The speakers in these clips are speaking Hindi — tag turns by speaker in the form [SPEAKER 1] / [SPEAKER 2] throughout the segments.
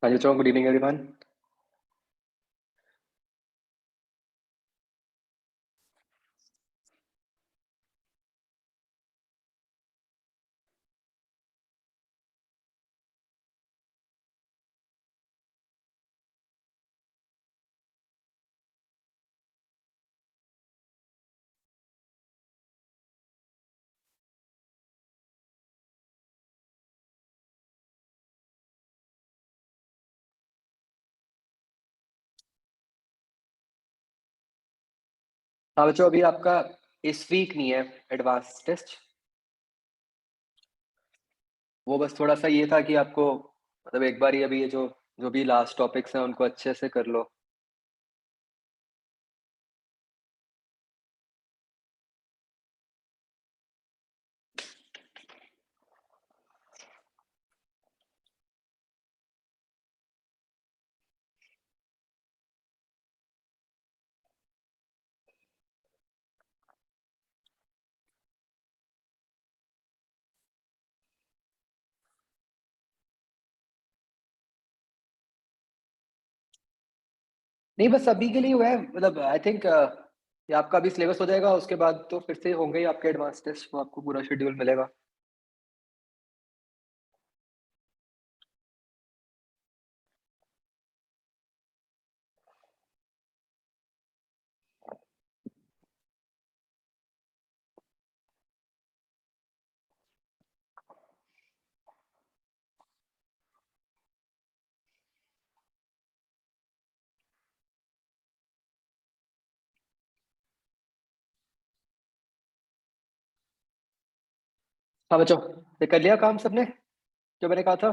[SPEAKER 1] हाँ जी, गुड इवनिंग एवरीवन। हाँ बच्चों, अभी आपका इस वीक नहीं है एडवांस टेस्ट। वो बस थोड़ा सा ये था कि आपको मतलब एक बार ही अभी ये जो जो भी लास्ट टॉपिक्स हैं उनको अच्छे से कर लो। नहीं, बस अभी के लिए हुआ है, मतलब आई थिंक ये आपका अभी सिलेबस हो जाएगा, उसके बाद तो फिर से होंगे ही आपके एडवांस टेस्ट, वो आपको पूरा शेड्यूल मिलेगा। हाँ बच्चों, ये कर लिया काम सबने जो मैंने कहा था?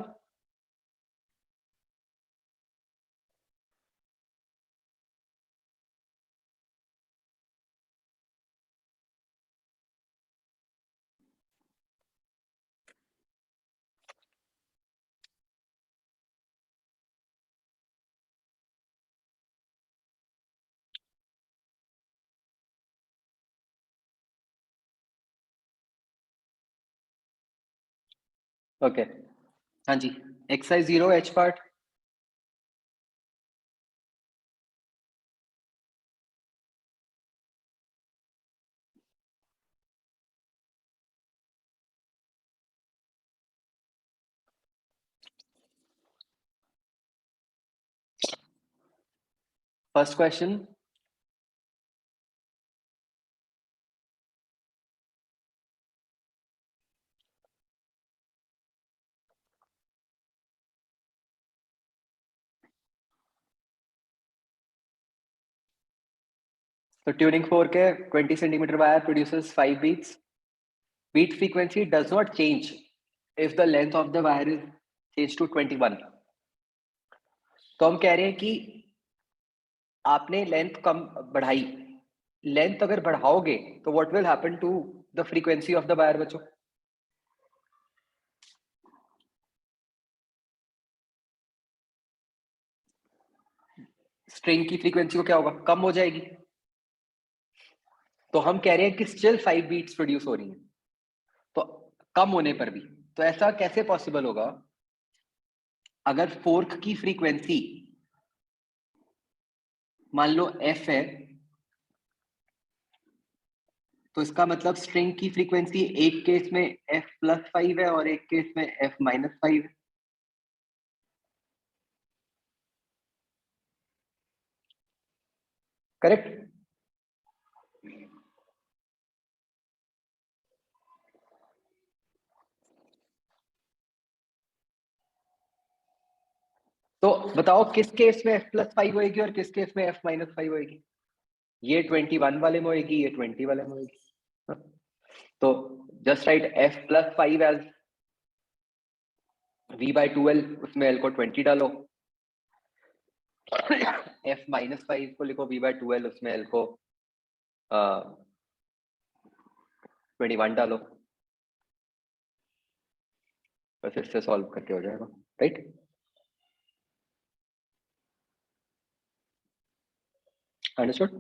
[SPEAKER 1] ओके। हाँ जी, exercise 0 H part. First question, तो ट्यूनिंग 4 के 20 centimetre wire produces 5 beats. Beat frequency does not change if the length of the wire is changed to 21. तो हम कह रहे हैं कि आपने लेंथ कम बढ़ाई, लेंथ अगर बढ़ाओगे तो what will happen to the frequency of the wire बच्चों? स्ट्रिंग की फ्रीक्वेंसी को क्या होगा, कम हो जाएगी। तो हम कह रहे हैं कि स्टिल 5 बीट्स प्रोड्यूस हो रही हैं, तो कम होने पर भी। तो ऐसा कैसे पॉसिबल होगा? अगर फोर्क की फ्रीक्वेंसी मान लो एफ है, तो इसका मतलब स्ट्रिंग की फ्रीक्वेंसी एक केस में f+5 है और एक केस में f-5 है। करेक्ट? तो बताओ किस केस में f+5 होएगी और किस केस में f-5 होएगी? ये 21 वाले में होएगी, ये 20 वाले में होएगी। तो just right f+5 as v/2l, उसमें l को 20 डालो। f-5 को लिखो v/2l, उसमें l को 21 डालो। तो फिर से सॉल्व करके हो जाएगा, right? Understood?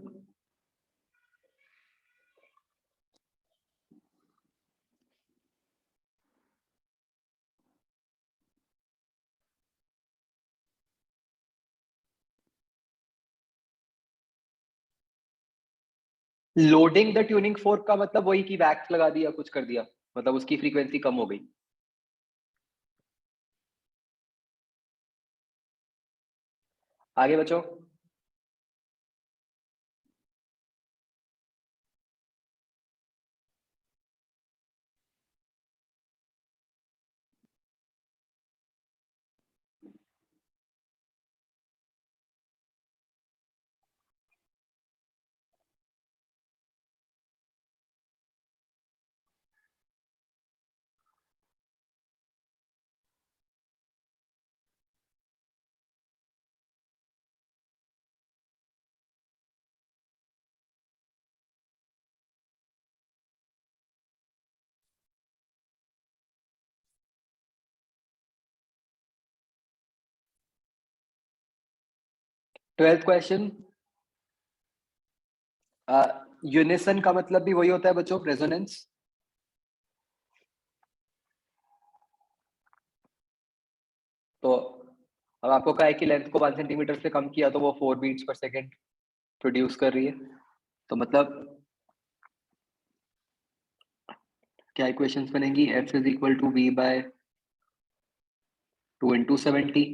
[SPEAKER 1] Loading the tuning fork का मतलब वही कि वैक्स लगा दिया, कुछ कर दिया, मतलब उसकी फ्रीक्वेंसी कम हो गई। आगे बच्चों। 12th question. यूनिसन का मतलब भी वही होता है बच्चों, रेजोनेंस। तो अब आपको कहा है कि लेंथ को 1 सेंटीमीटर से कम किया तो वो 4 बीट्स पर सेकेंड प्रोड्यूस कर रही है। तो मतलब क्या इक्वेशंस बनेंगी? F is equal to v by 2 into 70।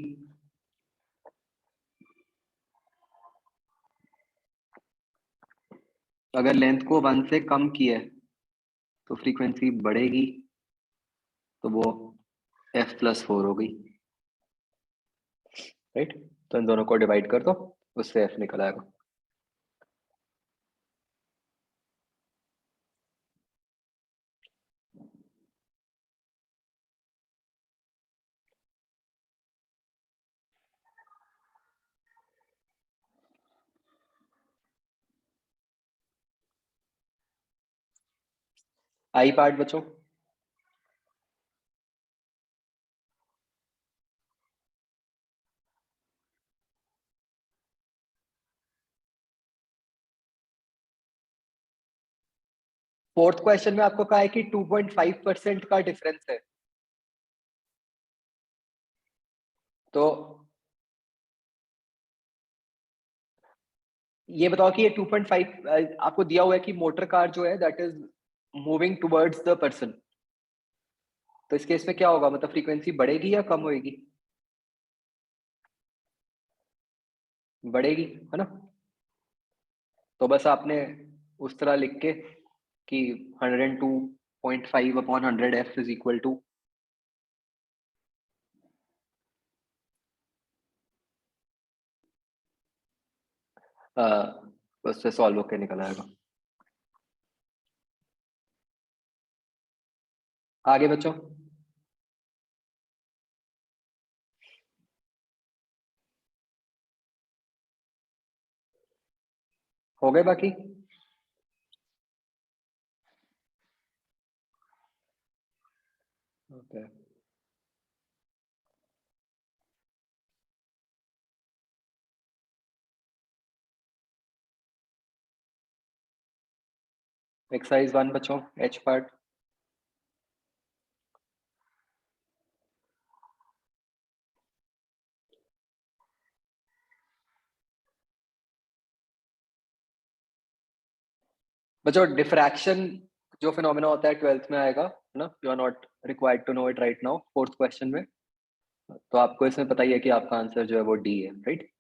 [SPEAKER 1] अगर लेंथ को 1 से कम किया है तो फ्रीक्वेंसी बढ़ेगी, तो वो f+4 हो गई, राइट। तो इन दोनों को डिवाइड कर दो, उससे f निकल आएगा। आई पार्ट बच्चों। फोर्थ क्वेश्चन में आपको कहा है कि 2.5% का डिफरेंस है। तो ये बताओ कि ये 2.5 आपको दिया हुआ है कि मोटर कार जो है that is moving towards the person. तो इस केस में क्या होगा, मतलब फ्रीक्वेंसी बढ़ेगी या कम होएगी? बढ़ेगी, है ना। तो बस आपने उस तरह लिख के कि 102.5 upon 100 f is equal to, उससे सॉल्व होकर निकल आएगा। आगे बच्चों। हो गए बाकी? ओके। एक्सरसाइज 1 बच्चों, एच पार्ट। बच्चों डिफ्रैक्शन जो फिनोमेना होता है 12th में आएगा, है ना। You are not required to know it right now, fourth question में। तो आपको इसमें पता ही है कि आपका आंसर जो है वो डी है, राइट।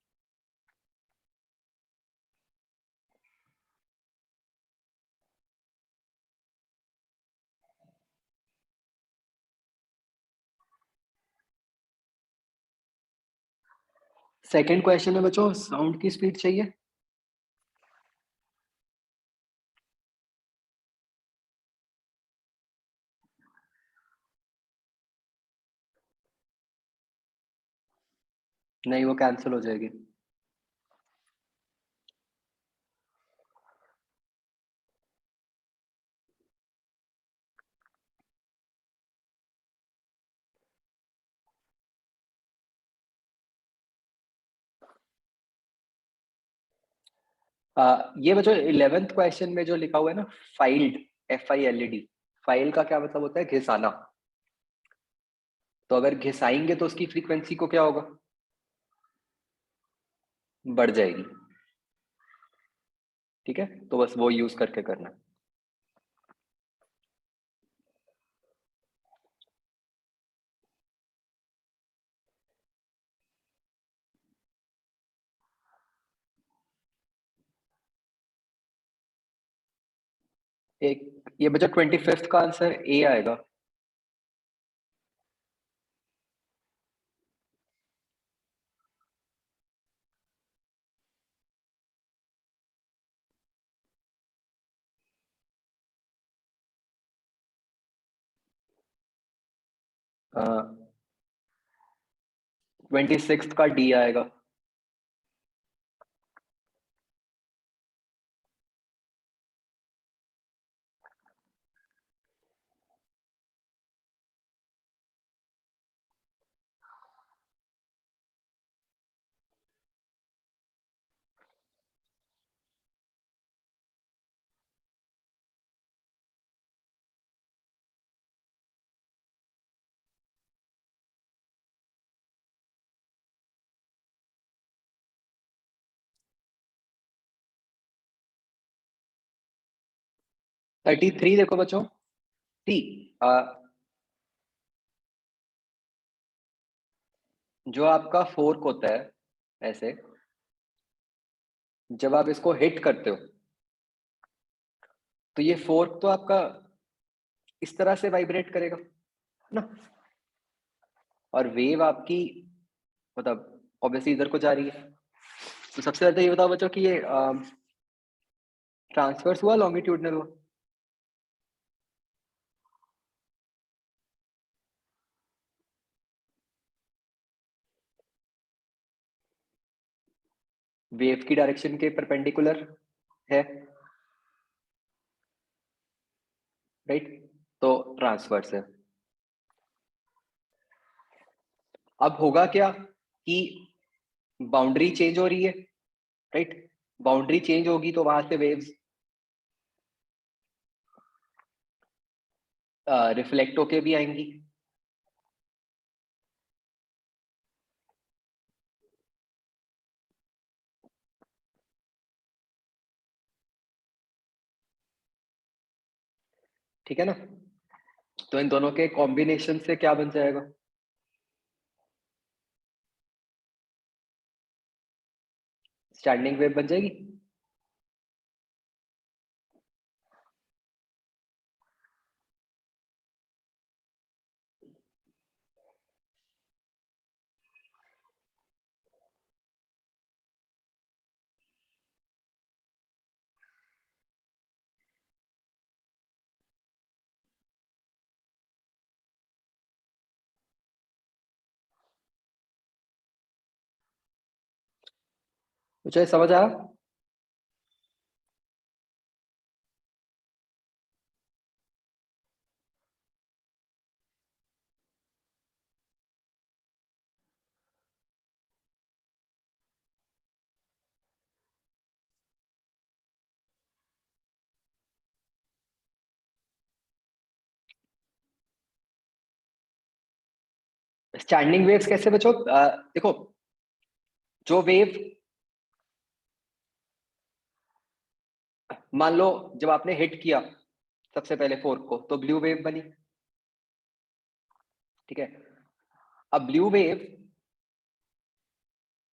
[SPEAKER 1] सेकंड क्वेश्चन में बच्चों साउंड की स्पीड चाहिए। नहीं, वो कैंसिल हो जाएगी। ये बच्चों 11th क्वेश्चन में जो लिखा हुआ है ना, फाइल्ड, FILED, फाइल का क्या मतलब होता है? घिसाना। तो अगर घिसाएंगे तो उसकी फ्रीक्वेंसी को क्या होगा? बढ़ जाएगी। ठीक है, तो बस वो यूज करके करना। एक ये बचा 25th का आंसर ए आएगा। आ, 26th का डी आएगा। थर्टी थ्री देखो बच्चों, टी जो आपका फोर्क होता है ऐसे, जब आप इसको हिट करते हो तो ये फोर्क तो आपका इस तरह से वाइब्रेट करेगा ना, और वेव आपकी मतलब ऑब्वियसली इधर को जा रही है। तो सबसे ज्यादा ये बताओ बच्चों कि ये ट्रांसवर्स हुआ लॉन्गिट्यूडनल हुआ? वेव की डायरेक्शन के परपेंडिकुलर है, राइट? तो ट्रांसवर्स है। अब होगा क्या कि बाउंड्री चेंज हो रही है, राइट? बाउंड्री चेंज होगी तो वहां से वेव्स रिफ्लेक्ट होके भी आएंगी। ठीक है ना? तो इन दोनों के कॉम्बिनेशन से क्या बन जाएगा? स्टैंडिंग वेव बन जाएगी। मुझे समझ आया? स्टैंडिंग वेव्स कैसे बचो? देखो, जो वेव मान लो जब आपने हिट किया सबसे पहले फोर्क को तो ब्लू वेव बनी, ठीक है? अब ब्लू वेव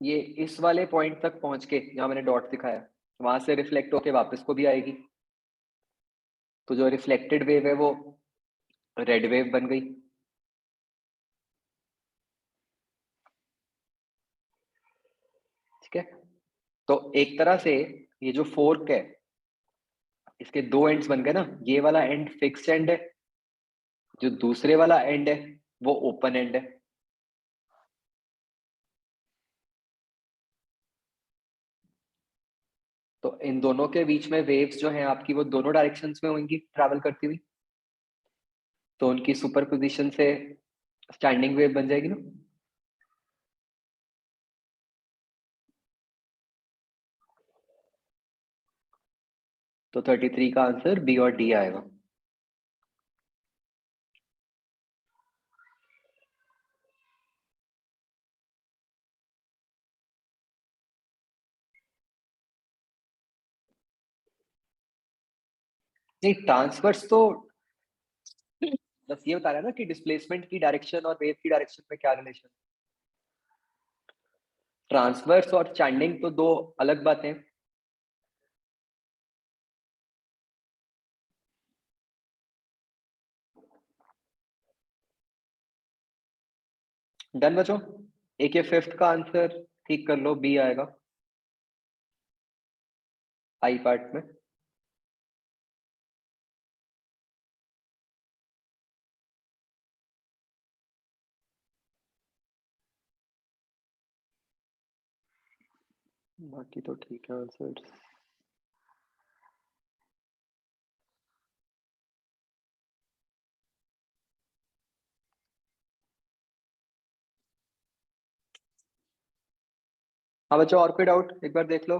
[SPEAKER 1] ये इस वाले पॉइंट तक पहुंच के जहां मैंने डॉट दिखाया वहां से रिफ्लेक्ट होके वापस को भी आएगी, तो जो रिफ्लेक्टेड वेव है वो रेड वेव बन गई। ठीक है, तो एक तरह से ये जो फोर्क है इसके दो एंड्स बन गए ना, ये वाला एंड फिक्स्ड एंड है, जो दूसरे वाला एंड है वो ओपन एंड है। तो इन दोनों के बीच में वेव्स जो है आपकी वो दोनों डायरेक्शंस में होंगी ट्रैवल करती हुई, तो उनकी सुपरपोजिशन से स्टैंडिंग वेव बन जाएगी ना। तो 33 का आंसर बी और डी आएगा। नहीं, ट्रांसवर्स तो बस ये बता रहा है ना कि डिस्प्लेसमेंट की डायरेक्शन और वेव की डायरेक्शन में क्या रिलेशन। ट्रांसवर्स और स्टैंडिंग तो दो अलग बातें हैं। डन बच्चों, एक ये फिफ्थ का आंसर ठीक कर लो, बी आएगा आई पार्ट में। बाकी तो ठीक है आंसर। हाँ बच्चों, और कोई डाउट एक बार देख लो।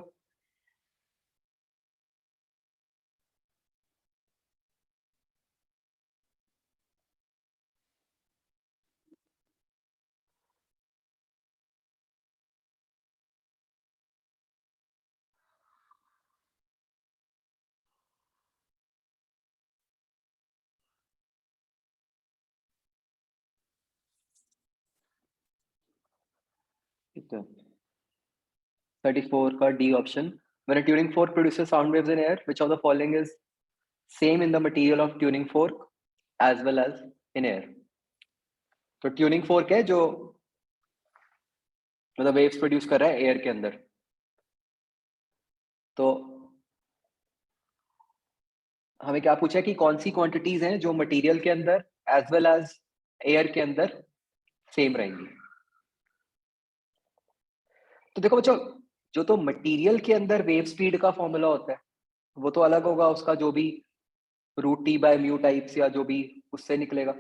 [SPEAKER 1] ठीक है, 34 का D option. When a tuning fork produces sound waves in air, which of the following is same in the material of tuning fork as well as in air? तो ट्यूनिंग फोर्क है जो मतलब वेव्स प्रोड्यूस कर रहा है एयर के अंदर। तो हमें क्या पूछा है कि कौन सी क्वांटिटीज हैं जो मटेरियल के अंदर एज वेल एज एयर के अंदर सेम रहेंगी। तो देखो बच्चों, जो तो मटेरियल के अंदर वेव स्पीड का फॉर्मूला होता है वो तो अलग होगा, उसका जो भी root t by mu types या जो भी उससे निकलेगा।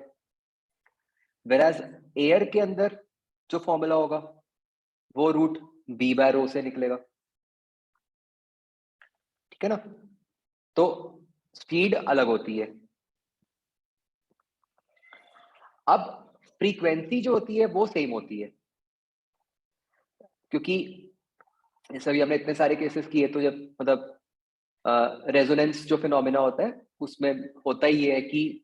[SPEAKER 1] वेराज एयर के अंदर जो फॉर्मूला होगा वो रूट बी बाय रो से निकलेगा। ठीक है ना? तो स्पीड अलग होती है। अब फ्रीक्वेंसी जो होती है वो सेम होती है, क्योंकि जैसे अभी हमने इतने सारे केसेस किए तो जब मतलब रेजोनेंस जो फिनोमिना होता है उसमें होता ही है कि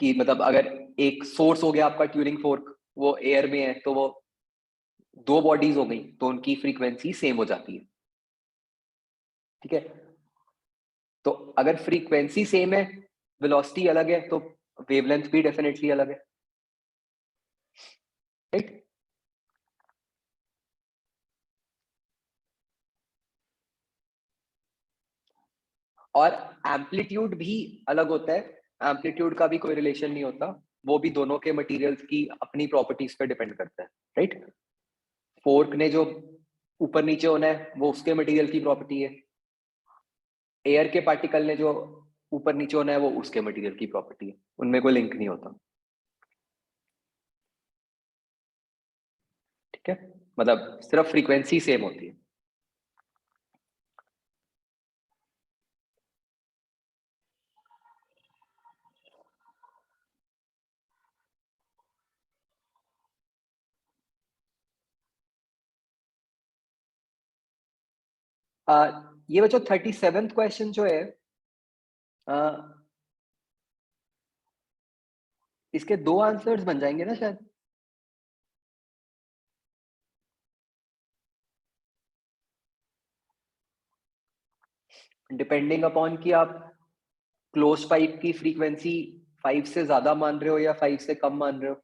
[SPEAKER 1] मतलब अगर एक सोर्स हो गया आपका ट्यूनिंग फोर्क, वो एयर में है, तो वो दो बॉडीज हो गई तो उनकी फ्रीक्वेंसी सेम हो जाती है। ठीक है, तो अगर फ्रीक्वेंसी सेम है, वेलोसिटी अलग है, तो वेवलेंथ भी डेफिनेटली अलग है। राइट? और एम्पलीट्यूड भी अलग होता है। एम्पलीट्यूड का भी कोई रिलेशन नहीं होता, वो भी दोनों के मटेरियल्स की अपनी प्रॉपर्टीज पर डिपेंड करता है। राइट? फोर्क ने जो ऊपर नीचे होना है वो उसके मटेरियल की प्रॉपर्टी है, एयर के पार्टिकल ने जो ऊपर नीचे होना है वो उसके मटेरियल की प्रॉपर्टी है, उनमें कोई लिंक नहीं होता। ठीक है, मतलब सिर्फ फ्रीक्वेंसी सेम होती है। ये बच्चों 37th क्वेश्चन जो है, आ, इसके दो आंसर्स बन जाएंगे ना शायद। डिपेंडिंग अपॉन कि आप क्लोज पाइप की फ्रीक्वेंसी 5 से ज्यादा मान रहे हो या 5 से कम मान रहे हो।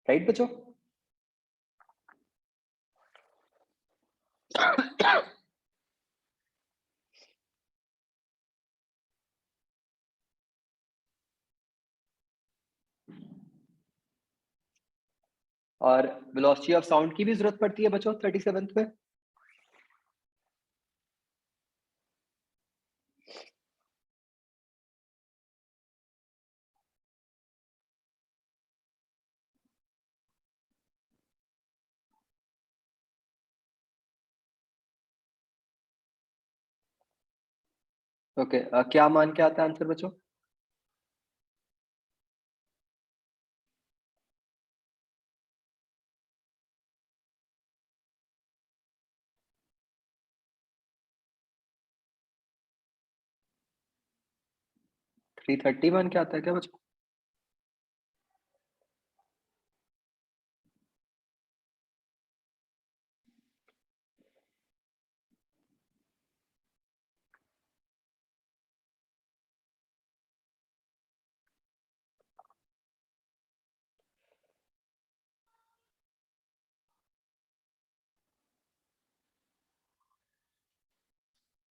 [SPEAKER 1] राइट बच्चों? और वेलोसिटी ऑफ साउंड की भी जरूरत पड़ती है बच्चों 37th में। ओके, क्या मान के आता है आंसर बच्चों? 331 क्या आता है क्या बच्चों?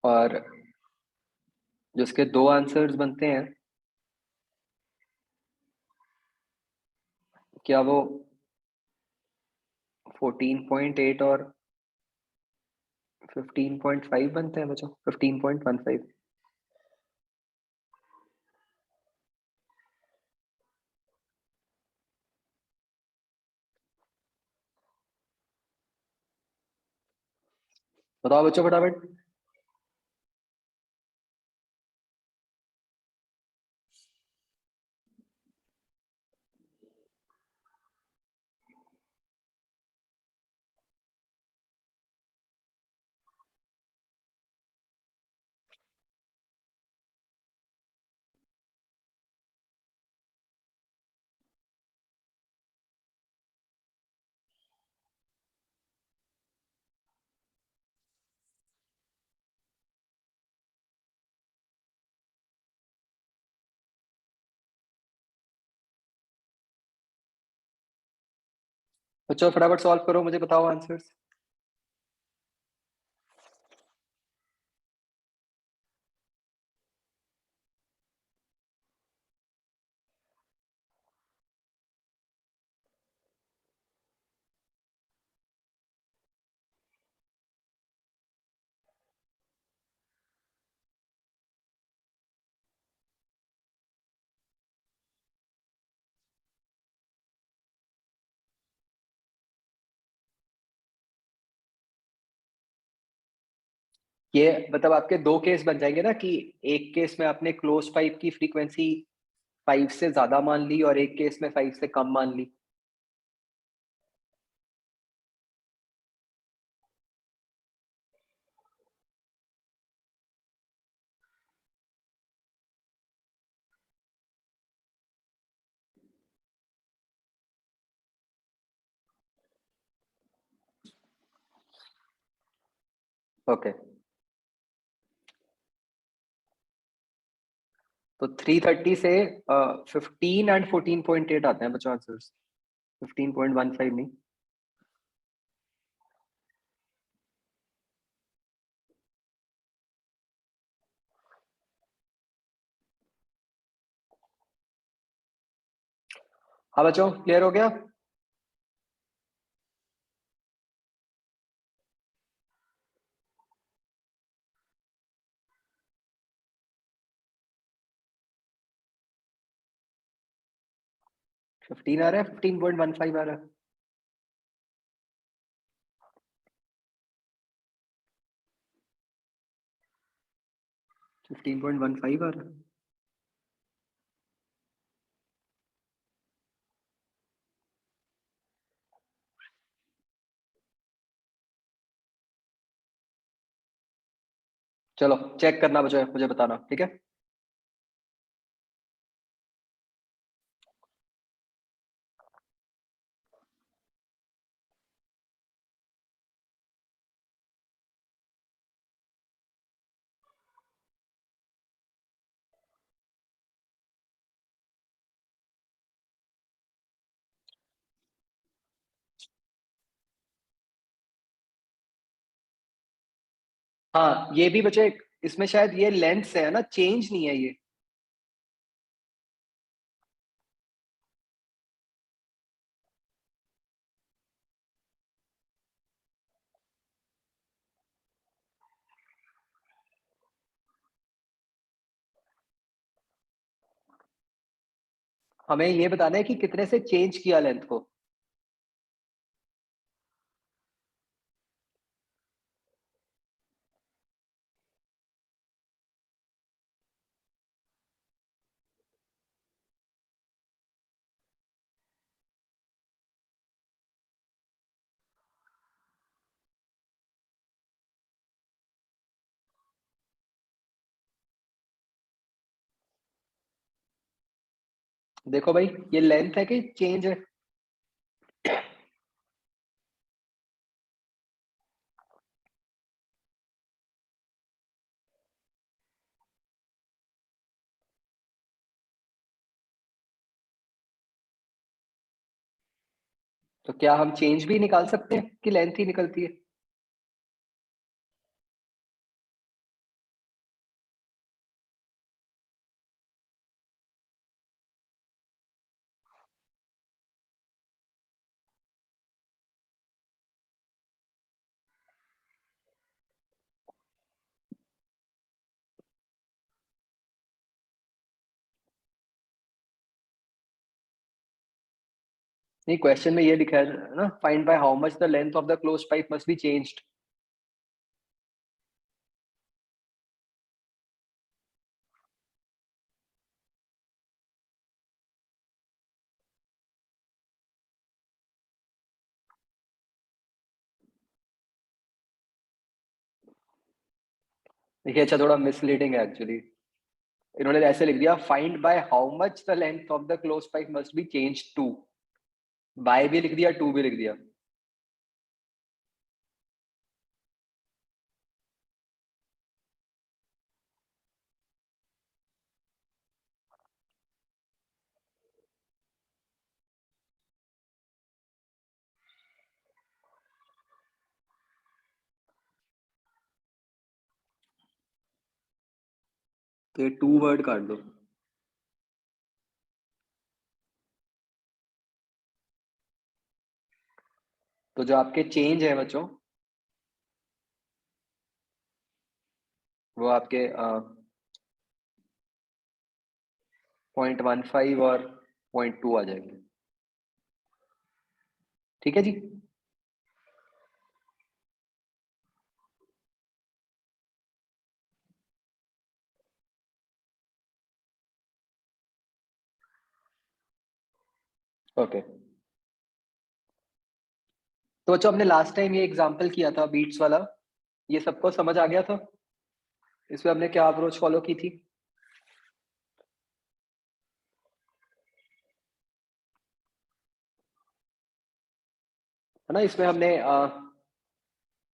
[SPEAKER 1] और जिसके दो आंसर्स बनते हैं, क्या वो 14.8 और 15.5 बनते हैं बच्चों? 15.15। बताओ बच्चों फटाफट। बच्चों फटाफट सॉल्व करो, मुझे बताओ आंसर्स। ये मतलब आपके दो केस बन जाएंगे ना, कि एक केस में आपने क्लोज पाइप की फ्रीक्वेंसी 5 से ज्यादा मान ली और एक केस में 5 से कम मान ली। ओके, तो 330 से 15 एंड 14.8 आते हैं बच्चों आंसर्स, 15.15 नहीं। हाँ बच्चों, क्लियर हो गया? फिफ्टीन आ रहा है, 15.15 आ रहा है। 15.15 आ रहा है। चलो चेक करना बच्चों, मुझे बताना, ठीक है? हाँ ये भी बच्चे, इसमें शायद ये लेंथ से है ना, चेंज नहीं है ये। हमें ये बताना है कि कितने से चेंज किया लेंथ को। देखो भाई, ये लेंथ है कि चेंज है? तो क्या हम चेंज भी निकाल सकते हैं कि लेंथ ही निकलती है? नहीं, क्वेश्चन में ये लिखा है ना, find by how much the length of the close pipe must be changed. देखिए, अच्छा थोड़ा मिसलीडिंग है एक्चुअली। इन्होंने ऐसे लिख दिया, find by how much the length of the close pipe must be change to. By भी लिख दिया, टू भी लिख दिया। तो ये टू वर्ड काट दो। तो जो आपके चेंज है बच्चों, वो आपके 0.15 और 0.2 आ जाएंगे। ठीक है जी। ओके। तो बच्चों, हमने लास्ट टाइम ये एग्जांपल किया था बीट्स वाला, ये सबको समझ आ गया था? इसमें हमने क्या अप्रोच फॉलो की थी? है ना, इसमें हमने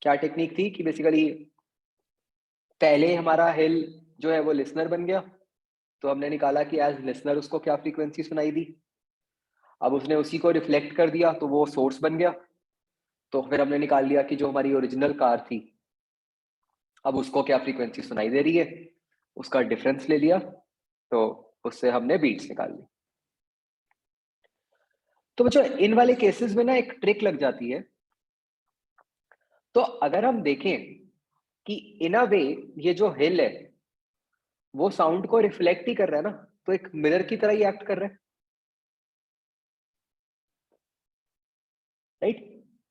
[SPEAKER 1] क्या टेक्निक थी कि बेसिकली पहले हमारा हिल जो है वो लिसनर बन गया, तो हमने निकाला कि एज लिसनर उसको क्या फ्रीक्वेंसी सुनाई दी। अब उसने उसी को रिफ्लेक्ट कर दिया तो वो सोर्स बन गया। तो फिर हमने निकाल लिया कि जो हमारी ओरिजिनल कार थी, अब उसको क्या फ्रीक्वेंसी सुनाई दे रही है, उसका डिफरेंस ले लिया, तो उससे हमने बीट्स निकाल ली। तो बच्चों, इन वाले केसेस में ना एक ट्रिक लग जाती है। तो अगर हम देखें कि इन अ वे ये जो हिल है वो साउंड को रिफ्लेक्ट ही कर रहा है ना, तो एक मिरर की तरह ही एक्ट कर रहा है, राइट?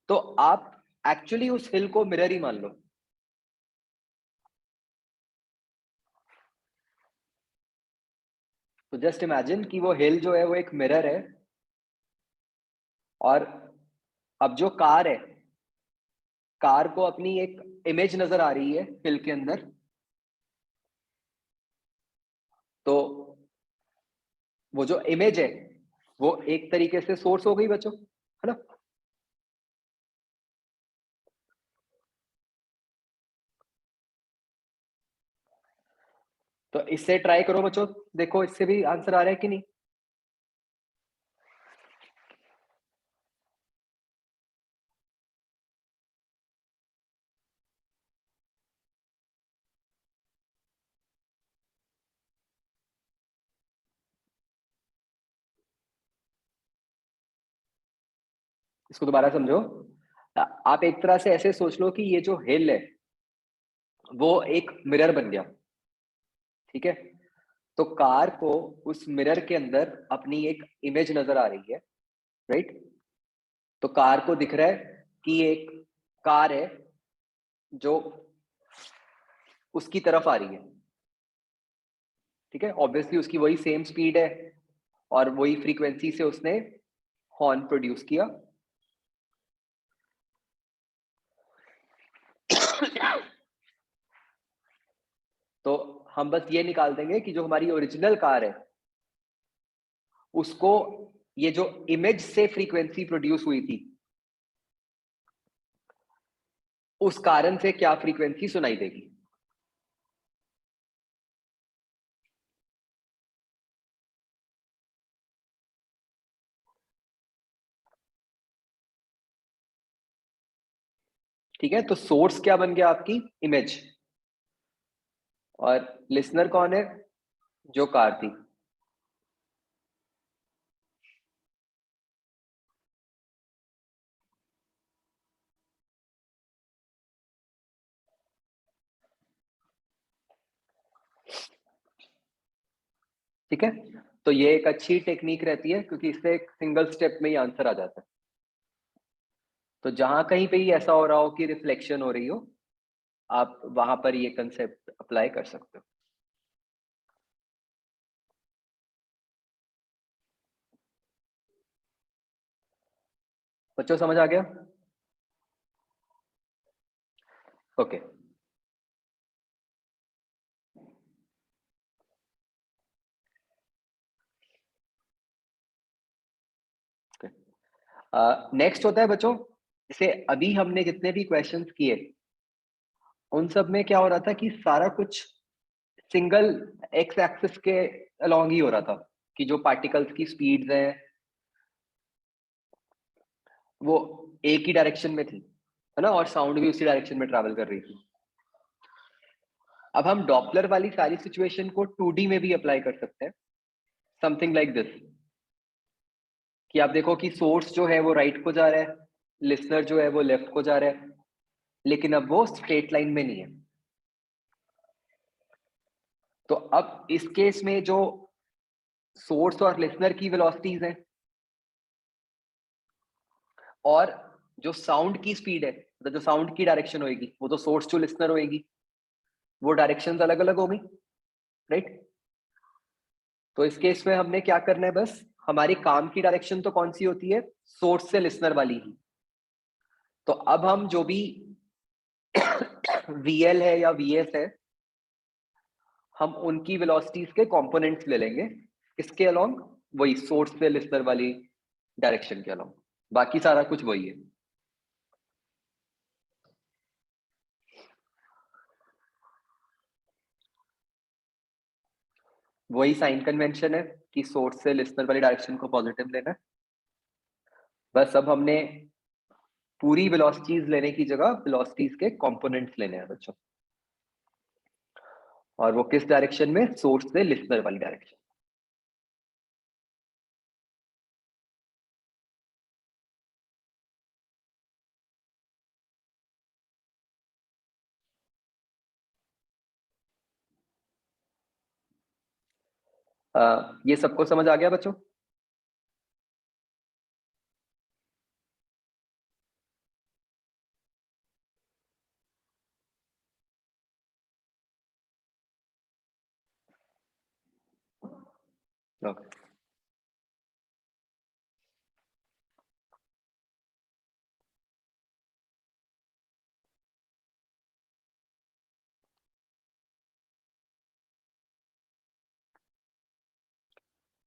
[SPEAKER 1] तो आप एक्चुअली उस हिल को मिरर ही मान लो। तो जस्ट इमेजिन कि वो हिल जो है वो एक मिरर है, और अब जो कार है, कार को अपनी एक इमेज नजर आ रही है हिल के अंदर। तो वो जो इमेज है वो एक तरीके से सोर्स हो गई बच्चों, है ना? तो इससे ट्राई करो बच्चों, देखो इससे भी आंसर आ रहा है कि नहीं। इसको दोबारा समझो। आप एक तरह से ऐसे सोच लो कि ये जो हिल है वो एक मिरर बन गया, ठीक है? तो कार को उस मिरर के अंदर अपनी एक इमेज नजर आ रही है, राइट? तो कार को दिख रहा है कि एक कार है जो उसकी तरफ आ रही है, ठीक है? ऑब्वियसली उसकी वही सेम स्पीड है और वही फ्रीक्वेंसी से उसने हॉर्न प्रोड्यूस किया। तो हम बस ये निकाल देंगे कि जो हमारी ओरिजिनल कार है उसको ये जो इमेज से फ्रीक्वेंसी प्रोड्यूस हुई थी, उस कारण से क्या फ्रीक्वेंसी सुनाई देगी? ठीक है, तो सोर्स क्या बन गया? आपकी इमेज। और लिसनर कौन है? जो कार थी। ठीक है, तो ये एक अच्छी टेक्निक रहती है क्योंकि इससे एक सिंगल स्टेप में ही आंसर आ जाता है। तो जहां कहीं पे ही ऐसा हो रहा हो कि रिफ्लेक्शन हो रही हो, आप वहां पर ये कंसेप्ट अप्लाई कर सकते हो। बच्चों समझ आ गया? ओके। नेक्स्ट होता है बच्चों, जैसे अभी हमने जितने भी क्वेश्चंस किए, उन सब में क्या हो रहा था कि सारा कुछ सिंगल एक्स एक्सिस के अलोंग ही हो रहा था, कि जो पार्टिकल्स की स्पीड्स हैं वो एक ही डायरेक्शन में थी, है ना, और साउंड भी उसी डायरेक्शन में ट्रैवल कर रही थी। अब हम डॉपलर वाली सारी सिचुएशन को 2D में भी अप्लाई कर सकते हैं, समथिंग लाइक दिस, कि आप देखो कि सोर्स जो है वो राइट को जा रहा है, लिसनर जो है वो लेफ्ट को जा रहा है, लेकिन अब वो स्ट्रेट लाइन में नहीं है। तो अब इस केस में जो सोर्स और लिसनर की वेलोसिटीज हैं, और जो साउंड की स्पीड है, मतलब जो साउंड की डायरेक्शन होगी, वो तो सोर्स टू लिसनर होगी, वो डायरेक्शंस अलग अलग होंगी, राइट? तो इस केस में हमने क्या करना है, बस हमारी काम की डायरेक्शन तो कौन सी होती है? सोर्स से लिसनर वाली ही। तो अब हम जो भी VL है या VS है, हम उनकी वेलोसिटीज के कंपोनेंट्स ले लेंगे, इसके अलोंग, वही सोर्स से लिसनर वाली डायरेक्शन के अलोंग। बाकी सारा कुछ वही है। वही साइन कन्वेंशन है कि सोर्स से लिसनर वाली डायरेक्शन को पॉजिटिव लेना है। बस अब हमने पूरी वेलोसिटीज लेने की जगह वेलोसिटीज के कंपोनेंट्स लेने हैं बच्चों, और वो किस डायरेक्शन में? सोर्स से लिसनर वाली डायरेक्शन। ये सबको समझ आ गया बच्चों? ओके।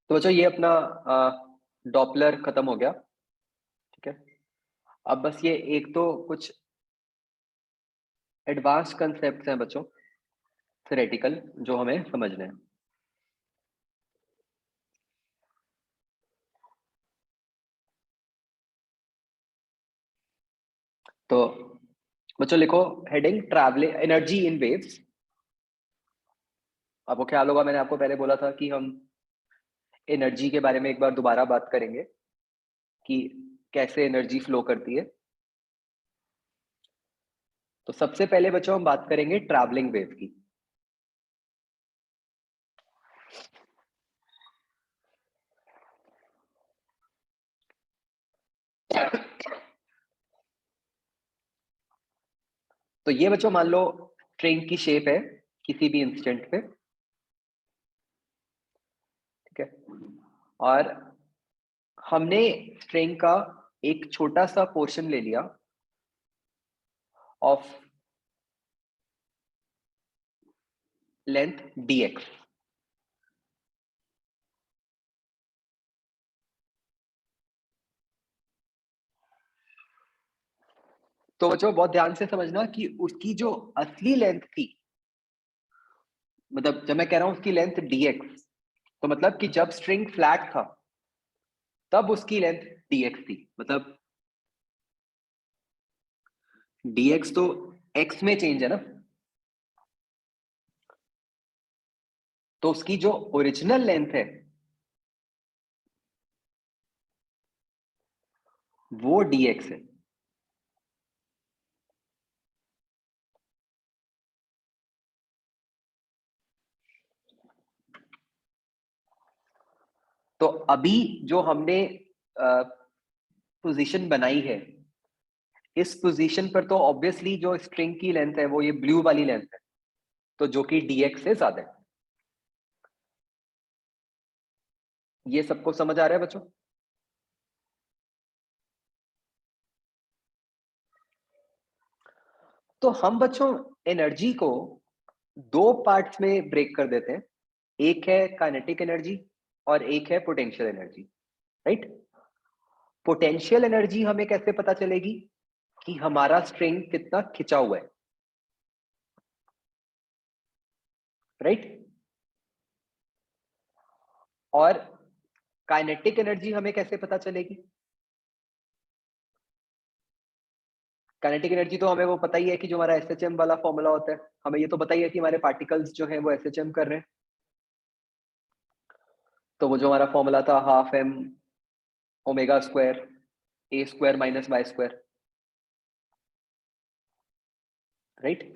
[SPEAKER 1] तो बच्चों ये अपना डॉपलर खत्म हो गया। ठीक है, अब बस ये एक तो कुछ एडवांस कंसेप्ट हैं बच्चों, थ्योरेटिकल, जो हमें समझने हैं। तो बच्चों लिखो heading, travelling energy in waves. आपको ख्याल होगा मैंने आपको पहले बोला था कि हम एनर्जी के बारे में एक बार दोबारा बात करेंगे, कि कैसे एनर्जी फ्लो करती है। तो सबसे पहले बच्चों हम बात करेंगे ट्रैवलिंग वेव की। तो ये बच्चों मान लो स्ट्रिंग की शेप है किसी भी इंस्टेंट पे। ठीक है, और हमने स्ट्रिंग का एक छोटा सा पोर्शन ले लिया ऑफ लेंथ dx। तो बच्चों बहुत ध्यान से समझना कि उसकी जो असली लेंथ थी, मतलब जब मैं कह रहा हूं उसकी लेंथ dx, तो मतलब कि जब स्ट्रिंग फ्लैट था तब उसकी लेंथ dx थी, मतलब dx तो x में चेंज है ना, तो उसकी जो ओरिजिनल लेंथ है वो dx है। तो अभी जो हमने पोजीशन बनाई है, इस पोजीशन पर तो ऑब्वियसली जो स्ट्रिंग की लेंथ है वो ये ब्लू वाली लेंथ है, तो जो कि dx से ज्यादा है। ये सबको समझ आ रहा है बच्चों? तो हम बच्चों एनर्जी को दो पार्ट्स में ब्रेक कर देते हैं, एक है काइनेटिक एनर्जी और एक है potential energy, right? Potential energy हमें कैसे पता चलेगी कि हमारा स्ट्रिंग कितना खिंचा हुआ है, राइट? और काइनेटिक एनर्जी हमें कैसे पता चलेगी? काइनेटिक एनर्जी तो हमें वो पता ही है कि जो हमारा एसएचएम वाला फॉर्मूला होता है, हमें ये तो पता ही है कि हमारे पार्टिकल्स जो है वो एसएचएम कर रहे हैं। तो वो जो हमारा फॉर्मूला था half M omega square A square minus Y square, right?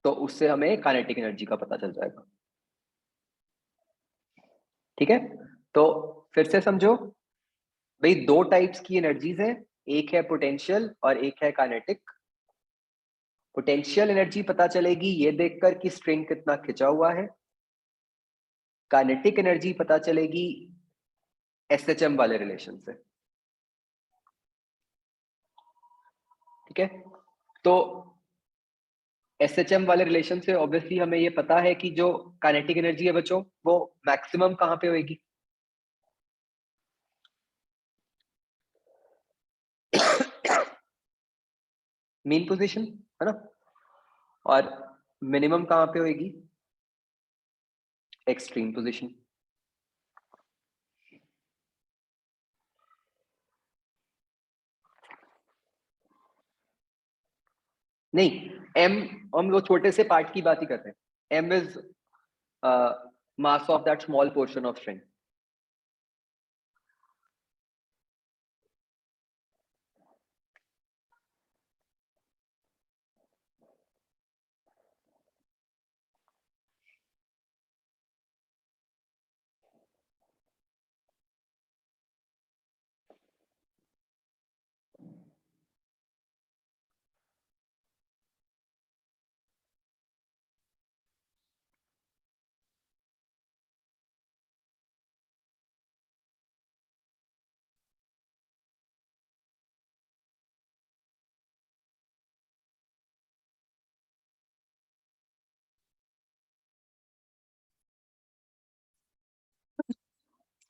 [SPEAKER 1] तो उससे हमें काइनेटिक एनर्जी का पता चल जाएगा। ठीक है, तो फिर से समझो भाई, दो टाइप्स की एनर्जीज है, एक है पोटेंशियल और एक है काइनेटिक। पोटेंशियल एनर्जी पता चलेगी ये देखकर कि स्ट्रिंग कितना खिंचा हुआ है, काइनेटिक एनर्जी पता चलेगी एसएचएम वाले रिलेशन से। ठीक है, तो एसएचएम वाले रिलेशन से ऑब्वियसली हमें ये पता है कि जो काइनेटिक एनर्जी है बच्चों वो मैक्सिमम कहां पे होगी? मेन पोजीशन, है ना? और मिनिमम कहां पे होगी? Extreme position. नहीं, एम, हम वो छोटे से पार्ट की बात ही करते हैं। M is mass of that small portion of string.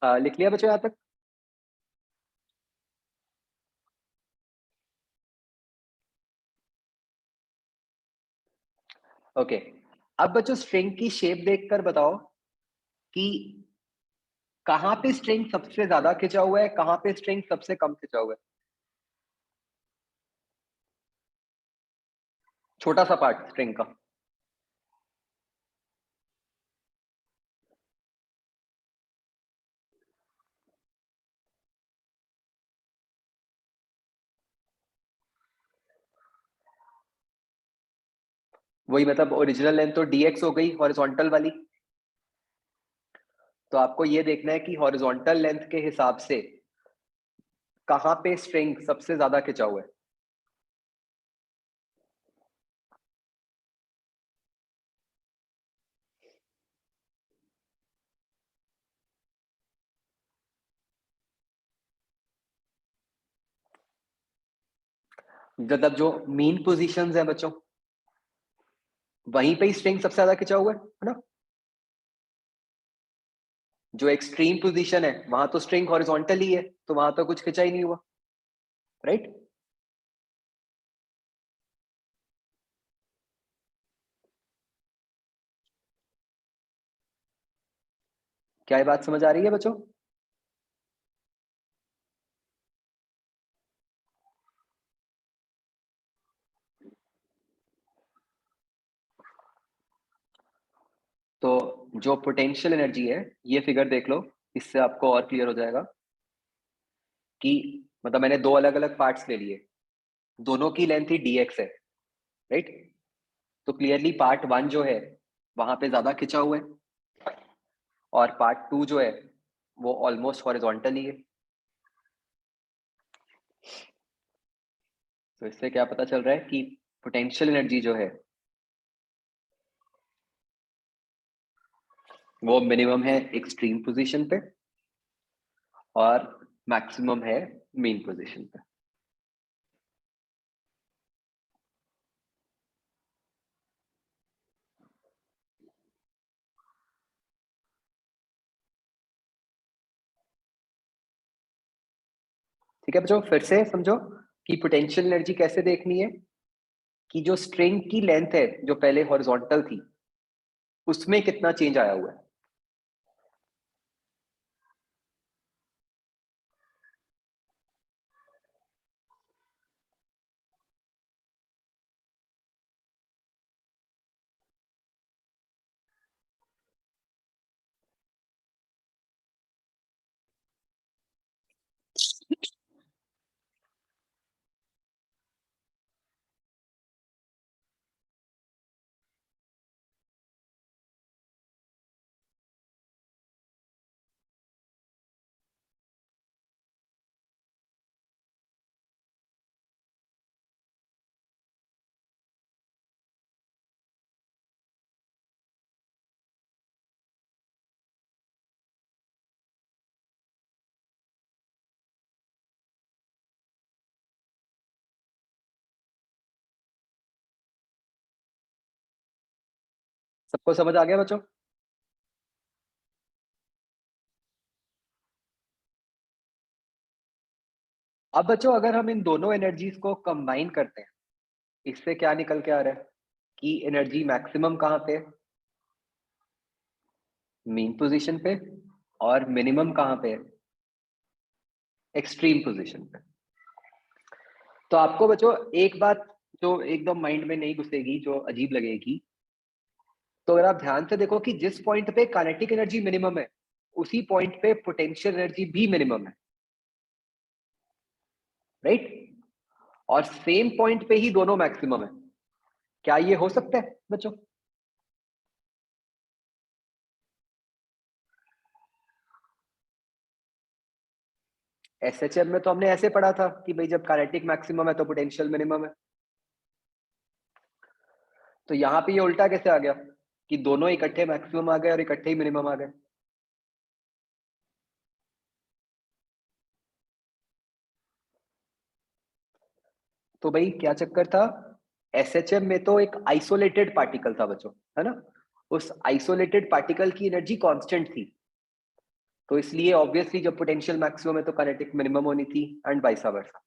[SPEAKER 1] लिख लिया बच्चों यहां तक? ओके, अब बच्चों स्ट्रिंग की शेप देखकर बताओ कि कहां पे स्ट्रिंग सबसे ज्यादा खिंचा हुआ है, कहां पे स्ट्रिंग सबसे कम खिंचा हुआ है। छोटा सा पार्ट स्ट्रिंग का। वही मतलब ओरिजिनल लेंथ तो dx हो गई हॉरिजॉन्टल वाली, तो आपको ये देखना है कि हॉरिजॉन्टल लेंथ के हिसाब से कहां पे स्ट्रिंग सबसे ज्यादा खिंचा हुआ है। मतलब जो मीन पोजीशंस है बच्चों, वहीं पे ही स्ट्रिंग सबसे ज्यादा खिंचा हुआ है ना? जो एक्सट्रीम पोजीशन है वहां तो स्ट्रिंग हॉरिजॉन्टल ही है, तो वहां तो कुछ खिंचा ही नहीं हुआ। राइट? क्या ये बात समझ आ रही है बच्चों? तो जो पोटेंशियल एनर्जी है, ये फिगर देख लो, इससे आपको और क्लियर हो जाएगा कि मतलब मैंने दो अलग अलग पार्ट्स ले लिए, दोनों की लेंथ ही dx है, राइट? तो क्लियरली पार्ट 1 जो है वहां पे ज्यादा खिंचा हुआ है, और पार्ट 2 जो है वो ऑलमोस्ट हॉरिजॉन्टल ही है। तो इससे क्या पता चल रहा है कि पोटेंशियल एनर्जी जो है वो मिनिमम है एक्सट्रीम पोजीशन पे और मैक्सिमम है मीन पोजीशन पे। ठीक है बच्चों, फिर से समझो कि पोटेंशियल एनर्जी कैसे देखनी है, कि जो स्ट्रिंग की लेंथ है जो पहले हॉरिजॉन्टल थी उसमें कितना चेंज आया हुआ है। सबको समझ आ गया बच्चों? अब बच्चों अगर हम इन दोनों एनर्जीज को कंबाइन करते हैं, इससे क्या निकल के आ रहा है कि एनर्जी मैक्सिमम कहाँ पे, मीन पोजीशन पे, और मिनिमम कहाँ पे, एक्सट्रीम पोजीशन पे। तो आपको बच्चों एक बात जो एकदम माइंड में नहीं घुसेगी, जो अजीब लगेगी, तो अगर आप ध्यान से देखो कि जिस पॉइंट पे काइनेटिक एनर्जी मिनिमम है उसी पॉइंट पे पोटेंशियल एनर्जी भी मिनिमम है, राइट? और सेम पॉइंट पे ही दोनों मैक्सिमम है। क्या ये हो सकता है बच्चों? एसएचएम में तो हमने ऐसे पढ़ा था कि भाई जब काइनेटिक मैक्सिमम है तो पोटेंशियल मिनिमम है। तो यहाँ पे ये उल्टा कैसे आ गया कि दोनों इकट्ठे मैक्सिमम आ गए और इकट्ठे ही मिनिमम आ गए? तो भाई क्या चक्कर था, एसएचएम में तो एक आइसोलेटेड पार्टिकल था बच्चों, है ना? उस आइसोलेटेड पार्टिकल की एनर्जी कांस्टेंट थी, तो इसलिए ऑब्वियसली जब पोटेंशियल मैक्सिमम है तो काइनेटिक मिनिमम होनी थी, एंड वाइस वर्सा।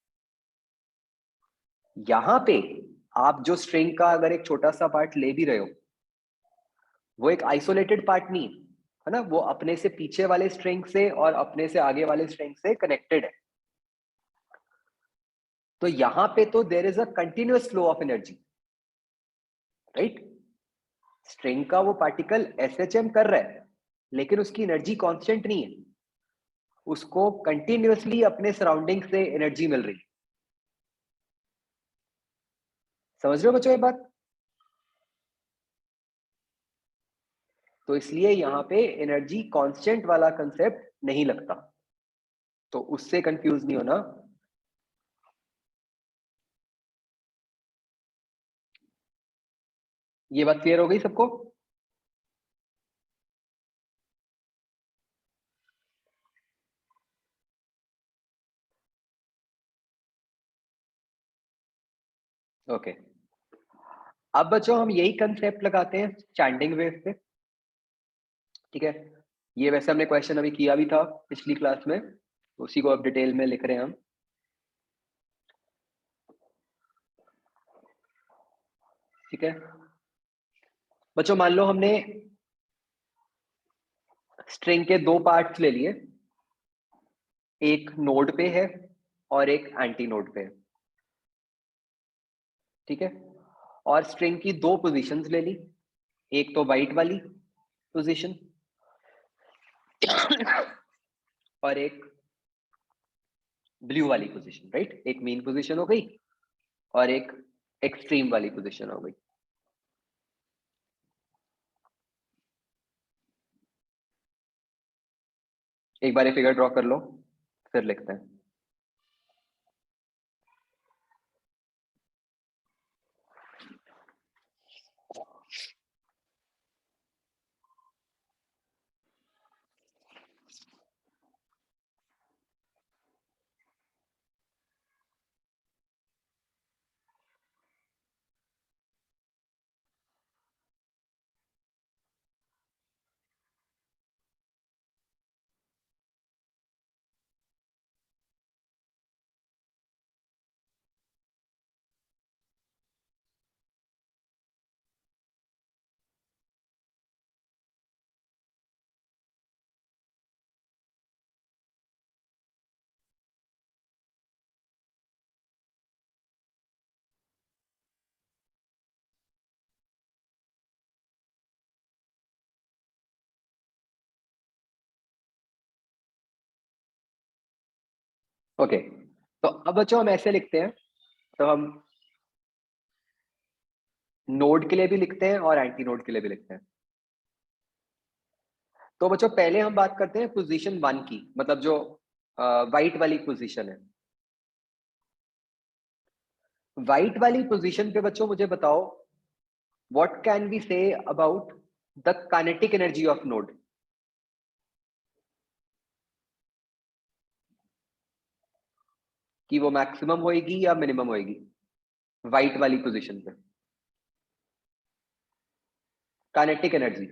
[SPEAKER 1] यहां पे आप जो स्ट्रिंग का अगर एक छोटा सा पार्ट ले भी रहे हो, वो एक आइसोलेटेड पार्ट नहीं है ना, वो अपने से पीछे वाले स्ट्रिंग से और अपने से आगे वाले स्ट्रिंग से कनेक्टेड है। तो यहां पे तो there is a continuous flow of energy, right? String का वो पार्टिकल एसएचएम कर रहा है लेकिन उसकी एनर्जी कांस्टेंट नहीं है, उसको कंटिन्यूअसली अपने सराउंडिंग से एनर्जी मिल रही है। समझ रहे हो बच्चों ये बात? तो इसलिए यहाँ पे एनर्जी कांस्टेंट वाला कंसेप्ट नहीं लगता, तो उससे कंफ्यूज नहीं होना। ये बात क्लियर हो गई सबको? ओके, अब बच्चों हम यही कंसेप्ट लगाते हैं स्टैंडिंग वेव पे, ठीक है? ये वैसे हमने क्वेश्चन अभी किया भी था पिछली क्लास में, उसी को अब डिटेल में लिख रहे हैं हम। ठीक है बच्चों, मान लो हमने स्ट्रिंग के दो पार्ट्स ले लिए, एक नोड पे है और एक एंटी नोड पे है, ठीक है। और स्ट्रिंग की दो पोजीशंस ले ली, एक तो वाइट वाली पोजीशन और एक ब्लू वाली पोजीशन, राइट। एक मेन पोजीशन हो गई और एक एक्सट्रीम वाली पोजीशन हो गई। एक बार ये फिगर ड्रॉ कर लो, फिर लिखते हैं। ओके तो अब बच्चों हम ऐसे लिखते हैं, तो हम नोड के लिए भी लिखते हैं और एंटी नोड के लिए भी लिखते हैं। तो बच्चों पहले हम बात करते हैं पोजीशन 1 की, मतलब जो वाइट वाली पोजीशन है। वाइट वाली पोजीशन पे बच्चों मुझे बताओ, what can we say about the kinetic energy of node. कि वो मैक्सिमम होएगी या मिनिमम होएगी वाइट वाली पोजीशन पे, काइनेटिक एनर्जी।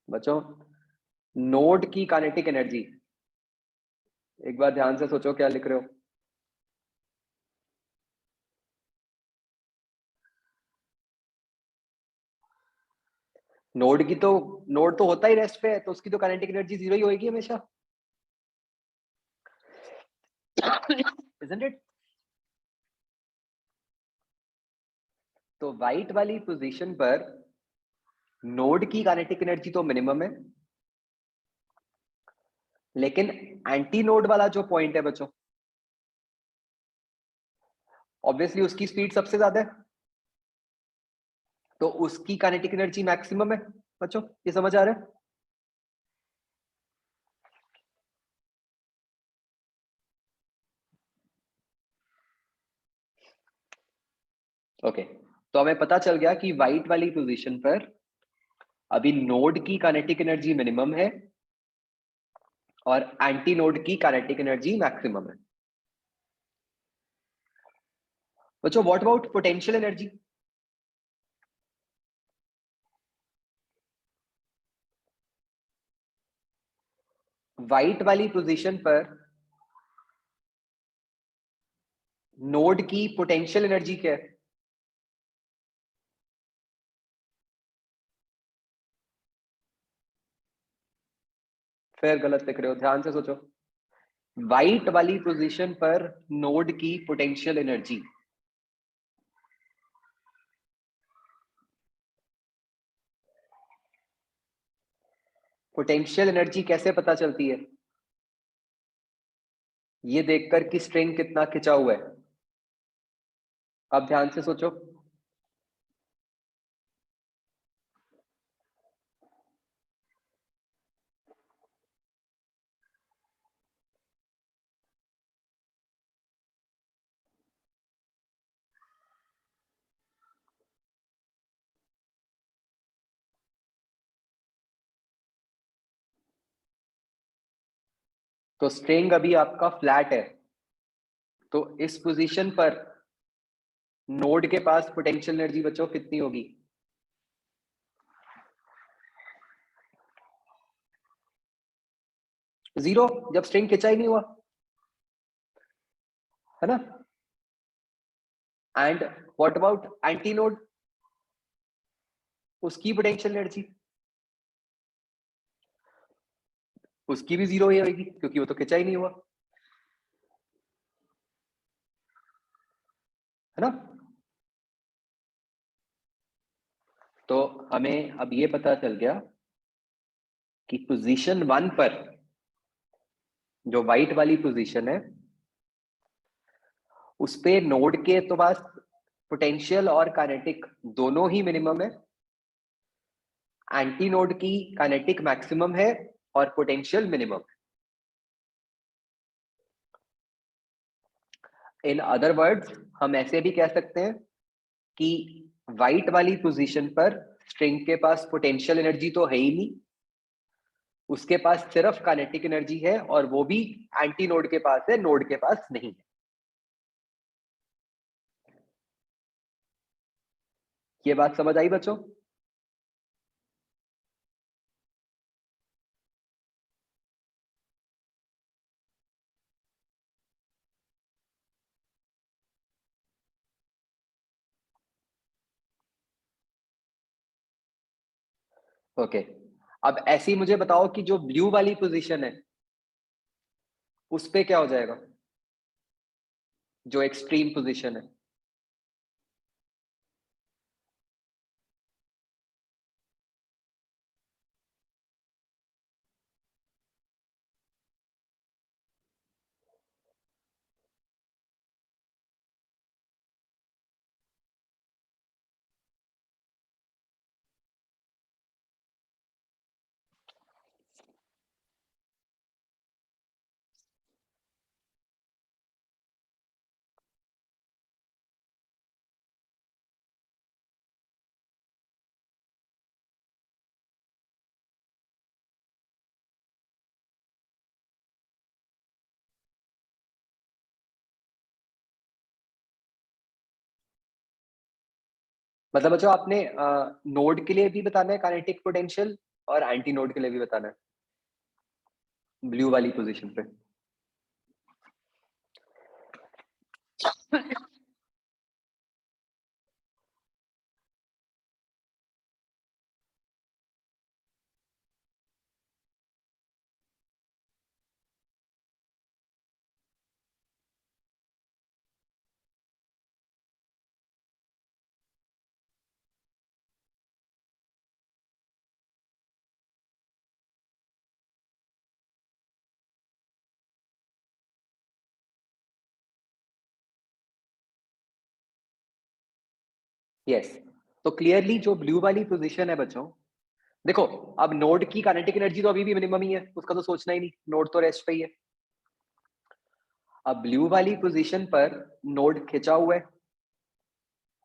[SPEAKER 1] बच्चों नोड की काइनेटिक एनर्जी, एक बार ध्यान से सोचो क्या लिख रहे हो। नोड की तो, नोड तो होता ही रेस्ट पे है, तो उसकी तो काइनेटिक एनर्जी जीरो ही होगी हमेशा, isn't it? तो वाइट वाली पोजीशन पर नोड की काइनेटिक एनर्जी तो मिनिमम है, लेकिन एंटी नोड वाला जो पॉइंट है बच्चों, ऑब्वियसली उसकी स्पीड सबसे ज्यादा है, तो उसकी काइनेटिक एनर्जी मैक्सिमम है। बच्चों ये समझ आ रहा है? ओके तो हमें पता चल गया कि वाइट वाली पोजीशन पर अभी नोड की काइनेटिक एनर्जी मिनिमम है और एंटी नोड की काइनेटिक एनर्जी मैक्सिमम है। बच्चों what about potential energy. White वाली पोजीशन पर नोड की पोटेंशियल एनर्जी क्या है? फिर गलत लिख रहे हो, ध्यान से सोचो। वाइट वाली पोजीशन पर नोड की पोटेंशियल एनर्जी, पोटेंशियल एनर्जी कैसे पता चलती है? ये देखकर कि स्ट्रिंग कितना खिंचा हुआ है। अब ध्यान से सोचो। तो स्ट्रिंग अभी आपका फ्लैट है, तो इस पोजीशन पर नोड के पास पोटेंशियल एनर्जी बच्चों कितनी होगी? 0 जब स्ट्रिंग खिंचा ही नहीं हुआ, है ना। And what about anti node, उसकी पोटेंशियल एनर्जी, उसकी भी 0 ही होगी क्योंकि वो तो खिंचा ही नहीं हुआ, है ना। तो हमें अब ये पता चल गया कि पोजीशन 1 पर जो व्हाइट वाली पोजीशन है उस पे नोड के तो पास पोटेंशियल और काइनेटिक दोनों ही मिनिमम है, एंटी नोड की काइनेटिक मैक्सिमम है और potential minimum. In other words हम ऐसे भी कह सकते हैं कि व्हाइट वाली पोजीशन पर स्ट्रिंग के पास पोटेंशियल एनर्जी तो है ही नहीं, उसके पास सिर्फ काइनेटिक एनर्जी है और वो भी एंटी नोड के पास है, नोड के पास नहीं है। ये बात समझ आई बच्चों? ओके, अब ऐसे ही मुझे बताओ कि जो ब्लू वाली पोजीशन है उस पे क्या हो जाएगा, जो एक्सट्रीम पोजीशन है। मतलब बच्चों आपने नोड के लिए भी बताना है काइनेटिक पोटेंशियल और एंटी नोड के लिए भी बताना है ब्लू वाली पोजीशन पे। यस, तो क्लियरली जो ब्लू वाली पोजीशन है बच्चों, देखो अब नोड की काइनेटिक एनर्जी तो अभी भी मिनिमम ही है, उसका तो सोचना ही नहीं, नोड तो रेस्ट पे ही है। अब ब्लू वाली पोजीशन पर नोड खिंचा हुआ है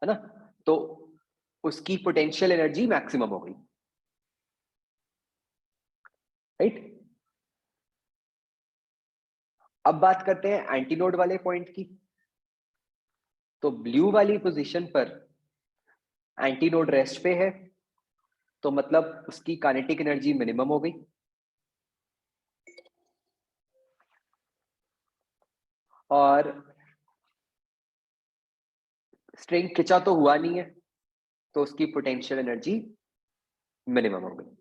[SPEAKER 1] ना, तो उसकी पोटेंशियल एनर्जी मैक्सिमम हो गई, राइट। अब बात करते हैं एंटी नोड वाले पॉइंट की। तो ब्लू वाली पोजीशन पर एंटी नोड रेस्ट पे है, तो मतलब उसकी काइनेटिक एनर्जी मिनिमम हो गई, और स्ट्रिंग खिंचा तो हुआ नहीं है, तो उसकी पोटेंशियल एनर्जी मिनिमम हो गई।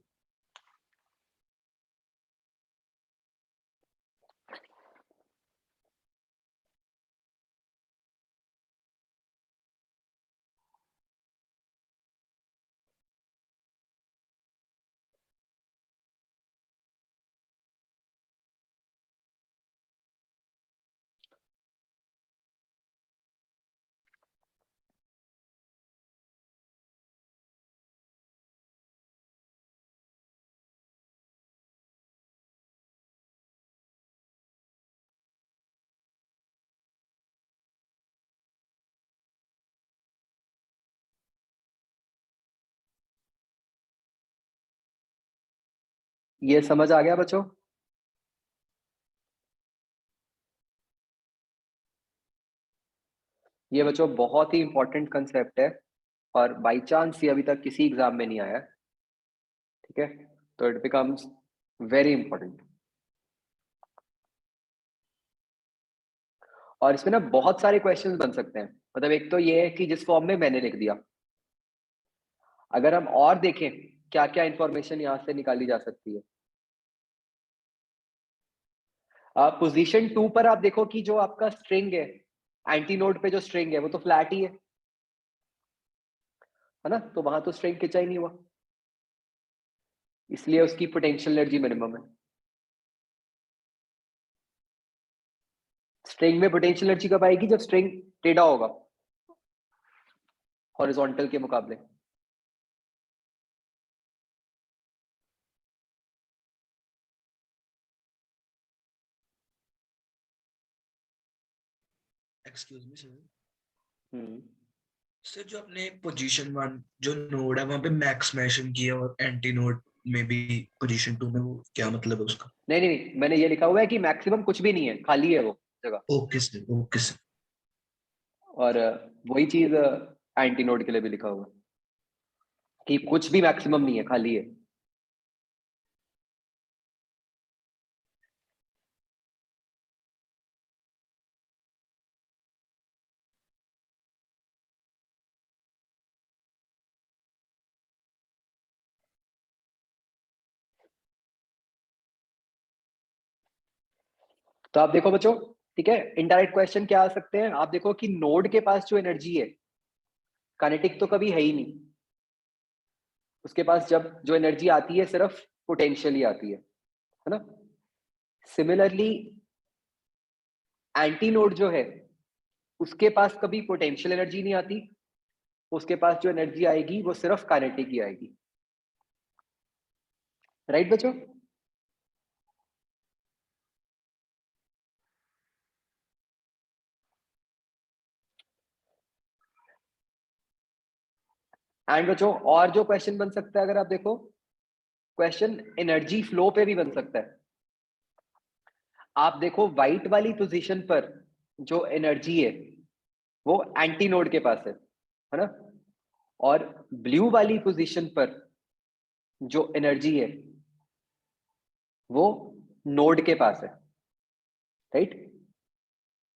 [SPEAKER 1] ये समझ आ गया बच्चों? ये बच्चों बहुत ही इंपॉर्टेंट कंसेप्ट है और बाई चांस ये अभी तक किसी एग्जाम में नहीं आया, ठीक है, तो इट बिकम्स वेरी इंपॉर्टेंट। और इसमें ना बहुत सारे क्वेश्चंस बन सकते हैं। मतलब एक तो ये है कि जिस फॉर्म में मैंने लिख दिया, अगर हम और देखें क्या क्या इंफॉर्मेशन यहाँ से निकाली जा सकती है। पोजीशन 2 पर आप देखो कि जो आपका स्ट्रिंग है, एंटी नोड पे जो स्ट्रिंग है वो तो फ्लैट ही है ना, तो वहां तो स्ट्रिंग खिंचा ही नहीं हुआ, इसलिए उसकी पोटेंशियल एनर्जी मिनिमम है। स्ट्रिंग में पोटेंशियल एनर्जी कब आएगी? जब स्ट्रिंग टेढ़ा होगा हॉरिजॉन्टल के मुकाबले।
[SPEAKER 2] Excuse me sir.
[SPEAKER 1] Hmm
[SPEAKER 2] sir जो अपने पोजीशन 1 जो नोड है वहां पे मैक्स मेंशन किया और एंटी नोड में भी पोजीशन 2 में, वो क्या मतलब है उसका?
[SPEAKER 1] नहीं नहीं नहीं, मैंने ये लिखा हुआ है कि मैक्सिमम कुछ भी नहीं है, खाली है वो जगह।
[SPEAKER 2] Okay sir, okay sir.
[SPEAKER 1] और वही चीज एंटी नोड के लिए भी लिखा हुआ है कि कुछ भी मैक्सिमम नहीं है, खाली है। तो आप देखो बच्चों, ठीक है, इनडायरेक्ट क्वेश्चन क्या आ सकते हैं। आप देखो कि नोड के पास जो एनर्जी है, काइनेटिक तो कभी है ही नहीं, उसके पास जब जो एनर्जी आती है सिर्फ पोटेंशियल ही आती है ना। सिमिलरली एंटी नोड जो है, उसके पास कभी पोटेंशियल एनर्जी नहीं आती, उसके पास जो एनर्जी आएगी वो सिर्फ काइनेटिक ही आएगी। राइट बच्चों? एंड बच्चों और जो क्वेश्चन बन सकता है, अगर आप देखो, क्वेश्चन एनर्जी फ्लो पे भी बन सकता है। आप देखो व्हाइट वाली पोजीशन पर जो एनर्जी है वो एंटी नोड के पास है ना, और ब्लू वाली पोजीशन पर जो एनर्जी है वो नोड के पास है। राइट?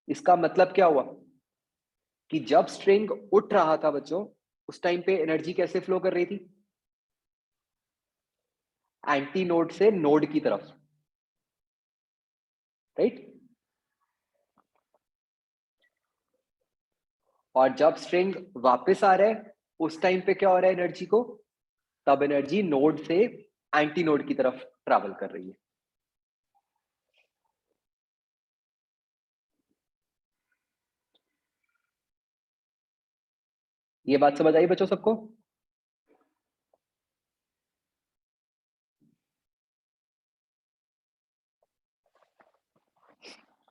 [SPEAKER 1] इसका मतलब क्या हुआ कि जब स्ट्रिंग उठ रहा था बच्चों, उस टाइम पे एनर्जी कैसे फ्लो कर रही थी? एंटी नोड से नोड की तरफ। राइट? और जब स्ट्रिंग वापस आ रहा है, उस टाइम पे क्या हो रहा है एनर्जी को? तब एनर्जी नोड से एंटी नोड की तरफ ट्रैवल कर रही है। ये बात समझ आई बच्चों सबको?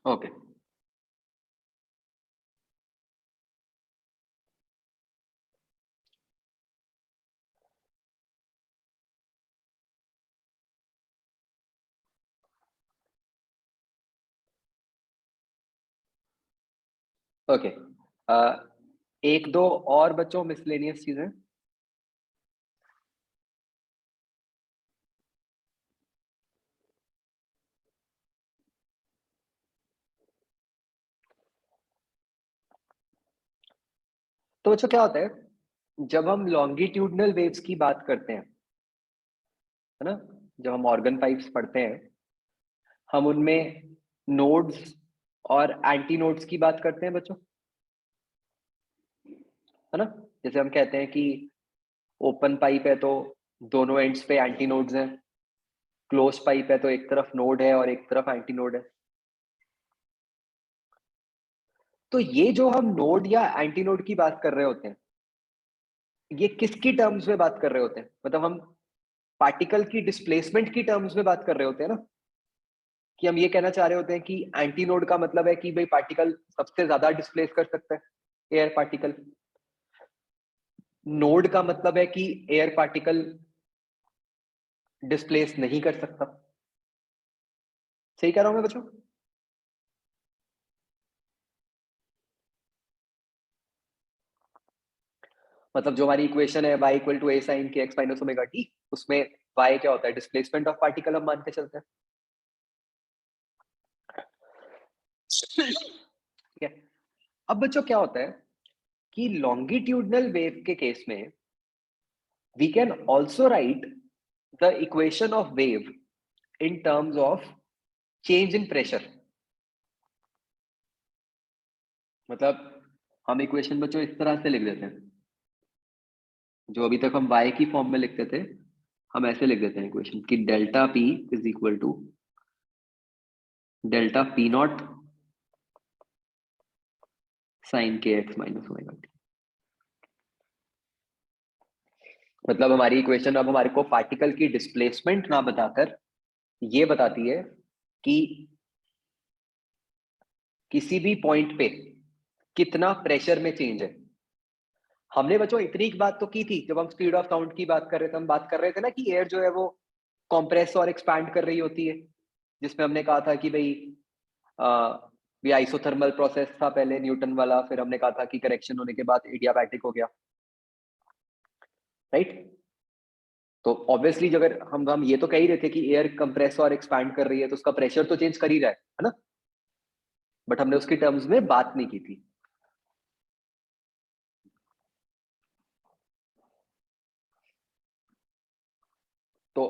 [SPEAKER 1] ओके। ओके, एक दो और बच्चों मिसलेनियस चीजें। तो बच्चों क्या होता है जब हम लॉन्गिट्यूडनल वेव्स की बात करते हैं, है ना, जब हम ऑर्गन पाइप्स पढ़ते हैं, हम उनमें नोड्स और एंटी नोड्स की बात करते हैं बच्चों, है ना। जैसे हम कहते हैं कि ओपन पाइप है तो दोनों एंड्स पे एंटी नोड्स हैं, क्लोज पाइप है तो एक तरफ नोड है और एक तरफ एंटी नोड है। तो ये जो हम नोड या एंटी नोड की बात कर रहे होते हैं, ये किसकी टर्म्स में बात कर रहे होते हैं? मतलब हम पार्टिकल की डिस्प्लेसमेंट की टर्म्स में बात कर रहे होते हैं ना, कि हम ये कहना चाह रहे होते हैं कि एंटी नोड का मतलब है कि भाई पार्टिकल सबसे ज्यादा डिस्प्लेस कर सकता है, एयर पार्टिकल। नोड का मतलब है कि एयर पार्टिकल डिस्प्लेस नहीं कर सकता। सही कह रहा हूं मैं बच्चों? मतलब जो हमारी इक्वेशन है y equal to a sin के x माइनस ओमेगा टी, उसमें y क्या होता है? डिस्प्लेसमेंट ऑफ पार्टिकल हम मान के चलते हैं। ठीक है, अब बच्चों क्या होता है कि लॉन्गिट्यूडनल वेव के केस में we can also write the equation of wave in terms of change in pressure. मतलब हम इक्वेशन बच्चों इस तरह से लिख देते हैं, जो अभी तक हम y की फॉर्म में लिखते थे, हम ऐसे लिख देते हैं इक्वेशन कि delta p is equal to delta p naught sine के एक्स माइनस ओमेगा टी। मतलब हमारी इक्वेशन अब हमारे को पार्टिकल की डिस्प्लेसमेंट ना बताकर ये बताती है कि किसी भी पॉइंट पे कितना प्रेशर में चेंज है। हमने बच्चों इतनी बात तो की थी जब हम स्पीड ऑफ साउंड की बात कर रहे थे, हम बात कर रहे थे ना कि एयर जो है वो कॉम्प्रेस और एक्सपैंड कर रही होती है, जिसमें हमने कहा था कि भाई ये आइसोथर्मल प्रोसेस था पहले न्यूटन वाला, फिर हमने कहा था कि करेक्शन होने के बाद एडियाबैटिक हो गया, राइट। तो ऑब्वियसली अगर हम ये तो कह ही रहे थे कि एयर कंप्रेस और एक्सपैंड कर रही है तो उसका प्रेशर तो चेंज कर ही रहा है ना, बट हमने उसकी टर्म्स में बात नहीं की थी। तो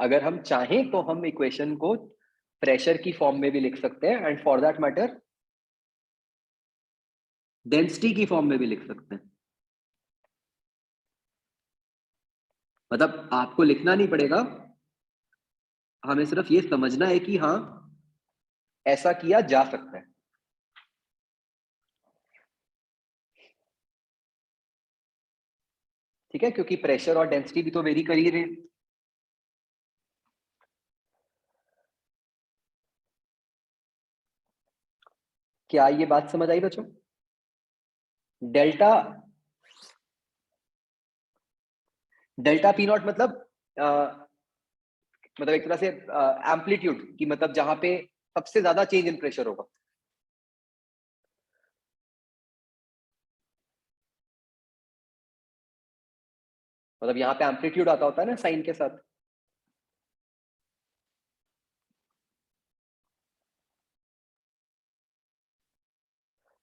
[SPEAKER 1] अगर हम चाहें तो हम इक्वेशन को प्रेशर की फॉर्म में भी लिख सकते हैं, and for that matter density की फॉर्म में भी लिख सकते हैं। मतलब आपको लिखना नहीं पड़ेगा, हमें सिर्फ ये समझना है कि हाँ ऐसा किया जा सकता है। ठीक है, क्योंकि प्रेशर और डेंसिटी भी तो वेरी कर ही रहे हैं। क्या ये बात समझ आई बच्चों? डेल्टा डेल्टा पी नॉट मतलब एक तरह से एम्पलीट्यूड की, मतलब जहां पे सबसे ज्यादा चेंज इन प्रेशर होगा। मतलब यहाँ पे एम्पलीट्यूड आता होता है ना साइन के साथ।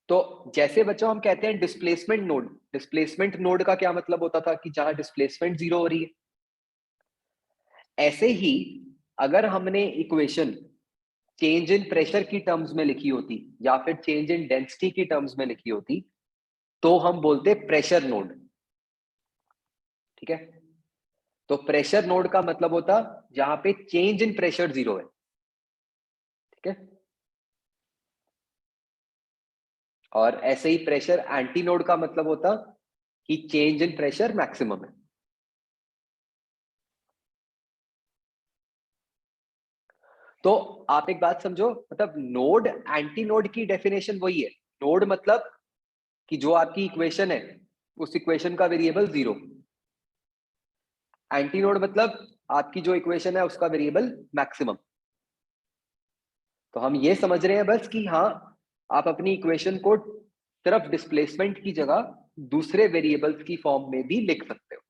[SPEAKER 1] तो जैसे बच्चों हम कहते हैं डिस्प्लेसमेंट नोड का क्या मतलब होता था कि जहां डिस्प्लेसमेंट जीरो हो रही है। ऐसे ही अगर हमने इक्वेशन चेंज इन प्रेशर की टर्म्स में लिखी होती या फिर चेंज इन डेंसिटी की टर्म्स में लिखी होती तो हम बोलते प्रेशर नोड। ठीक है, तो प्रेशर नोड का मतलब होता जहां पे चेंज इन प्रेशर जीरो है। ठीक है, और ऐसे ही प्रेशर एंटी नोड का मतलब होता कि चेंज इन प्रेशर मैक्सिमम है। तो आप एक बात समझो, मतलब नोड एंटी नोड की डेफिनेशन वही है। नोड मतलब कि जो आपकी इक्वेशन है उस इक्वेशन का वेरिएबल जीरो। एंटी नोड मतलब आपकी जो इक्वेशन है उसका वेरिएबल मैक्सिमम। तो हम ये समझ रहे हैं बस कि हाँ आप अपनी इक्वेशन को सिर्फ डिस्प्लेसमेंट की जगह दूसरे वेरिएबल्स की फॉर्म में भी लिख सकते हो।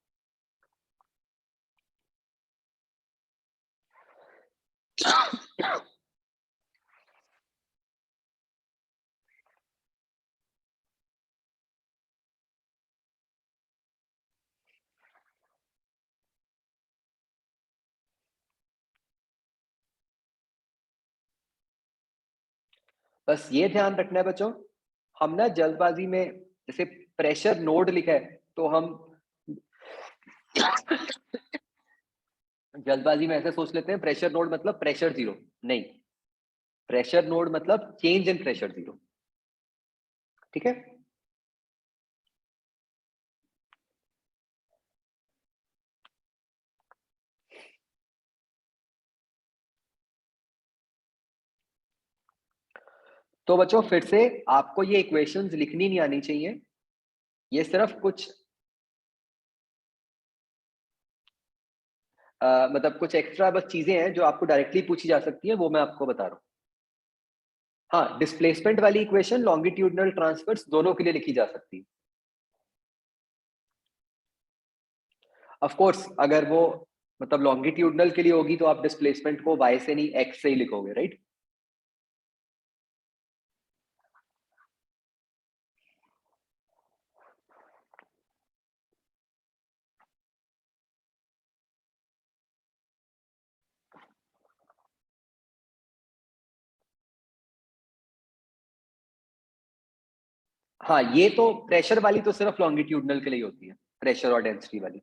[SPEAKER 1] बस ये ध्यान रखना है बच्चों, हम ना जल्दबाजी में जैसे प्रेशर नोड लिखा है तो हम जल्दबाजी में ऐसे सोच लेते हैं प्रेशर नोड मतलब प्रेशर जीरो। नहीं, प्रेशर नोड मतलब चेंज इन प्रेशर जीरो। ठीक है, तो बच्चों फिर से आपको ये इक्वेशंस लिखनी नहीं आनी चाहिए, ये सिर्फ कुछ मतलब कुछ एक्स्ट्रा बस चीजें हैं जो आपको डायरेक्टली पूछी जा सकती है, वो मैं आपको बता रहा हूँ। हाँ, डिस्प्लेसमेंट वाली इक्वेशन लॉन्गिट्यूडनल ट्रांसफर्स दोनों के लिए लिखी जा सकती है। ऑफ कोर्स अगर वो मतलब लॉन्गिट्यूडनल के लिए होगी तो आप डिस्प्लेसमेंट को y से नहीं x से ही लिखोगे, राइट। हाँ, ये तो प्रेशर वाली तो सिर्फ लॉन्गिट्यूडनल के लिए होती है, प्रेशर और डेंसिटी वाली।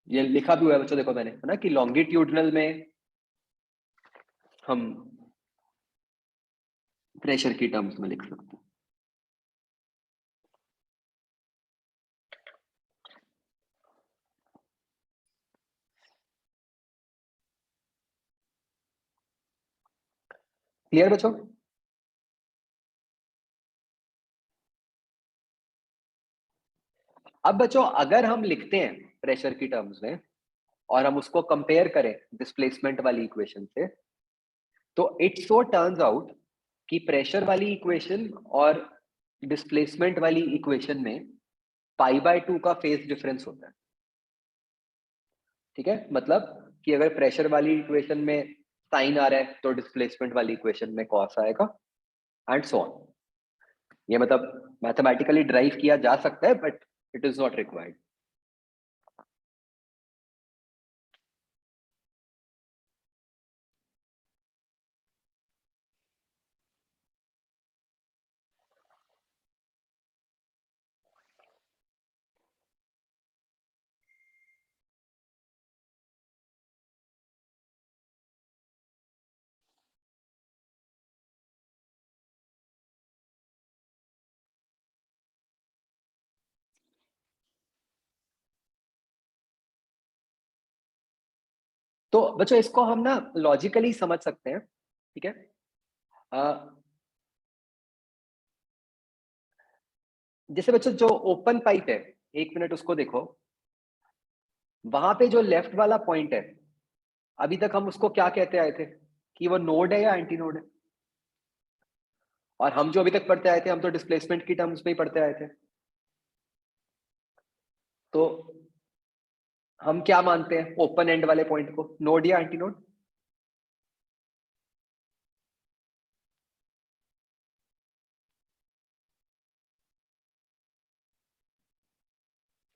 [SPEAKER 1] ये लिखा भी हुआ है बच्चों, देखो मैंने, है ना, कि लॉन्गिट्यूडनल में हम प्रेशर की टर्म्स में लिख सकते हैं। क्लियर बच्चों? अब बच्चों अगर हम लिखते हैं प्रेशर की टर्म्स में और हम उसको कंपेयर करें डिस्प्लेसमेंट वाली इक्वेशन से, तो इट सो टर्न्स आउट कि प्रेशर वाली इक्वेशन और डिस्प्लेसमेंट वाली इक्वेशन में π/2 का फेज डिफरेंस होता है। ठीक है, मतलब कि अगर प्रेशर वाली इक्वेशन में साइन आ रहा है तो डिस्प्लेसमेंट वाली इक्वेशन में कॉस आएगा, एंड सो ऑन। ये मतलब मैथमेटिकली ड्राइव किया जा सकता है, but it is not required. तो बच्चों इसको हम ना लॉजिकली समझ सकते हैं। ठीक है, जैसे बच्चों जो ओपन पाइप है, एक मिनट उसको देखो, वहां पे जो लेफ्ट वाला पॉइंट है, अभी तक हम उसको क्या कहते आए थे, कि वो नोड है या एंटी नोड है? और हम जो अभी तक पढ़ते आए थे, हम तो डिस्प्लेसमेंट की टर्म्स में ही पढ़ते आए थे। तो हम क्या मानते हैं ओपन एंड वाले पॉइंट को, नोड या एंटी नोड?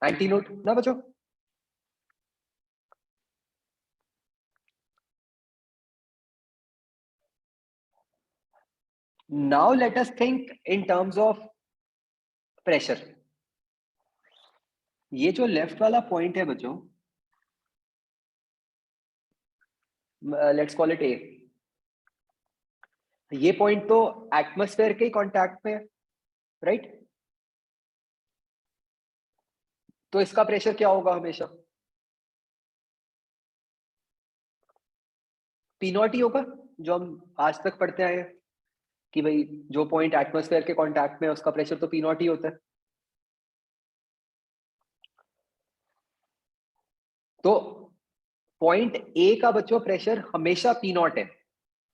[SPEAKER 1] एंटी नोड ना बच्चों? Now let us think in terms of pressure. ये जो लेफ्ट वाला पॉइंट है बच्चों, लेट्स कॉल इट ए, ये पॉइंट तो एटमॉस्फेयर के कांटेक्ट में है, राइट? तो इसका प्रेशर क्या होगा हमेशा? पी नॉट ही होगा, जो हम आज तक पढ़ते आए हैं कि भाई जो पॉइंट एटमॉस्फेयर के कांटेक्ट में है उसका प्रेशर तो पी नॉट ही होता है। तो पॉइंट ए का बच्चों प्रेशर हमेशा पी नॉट है,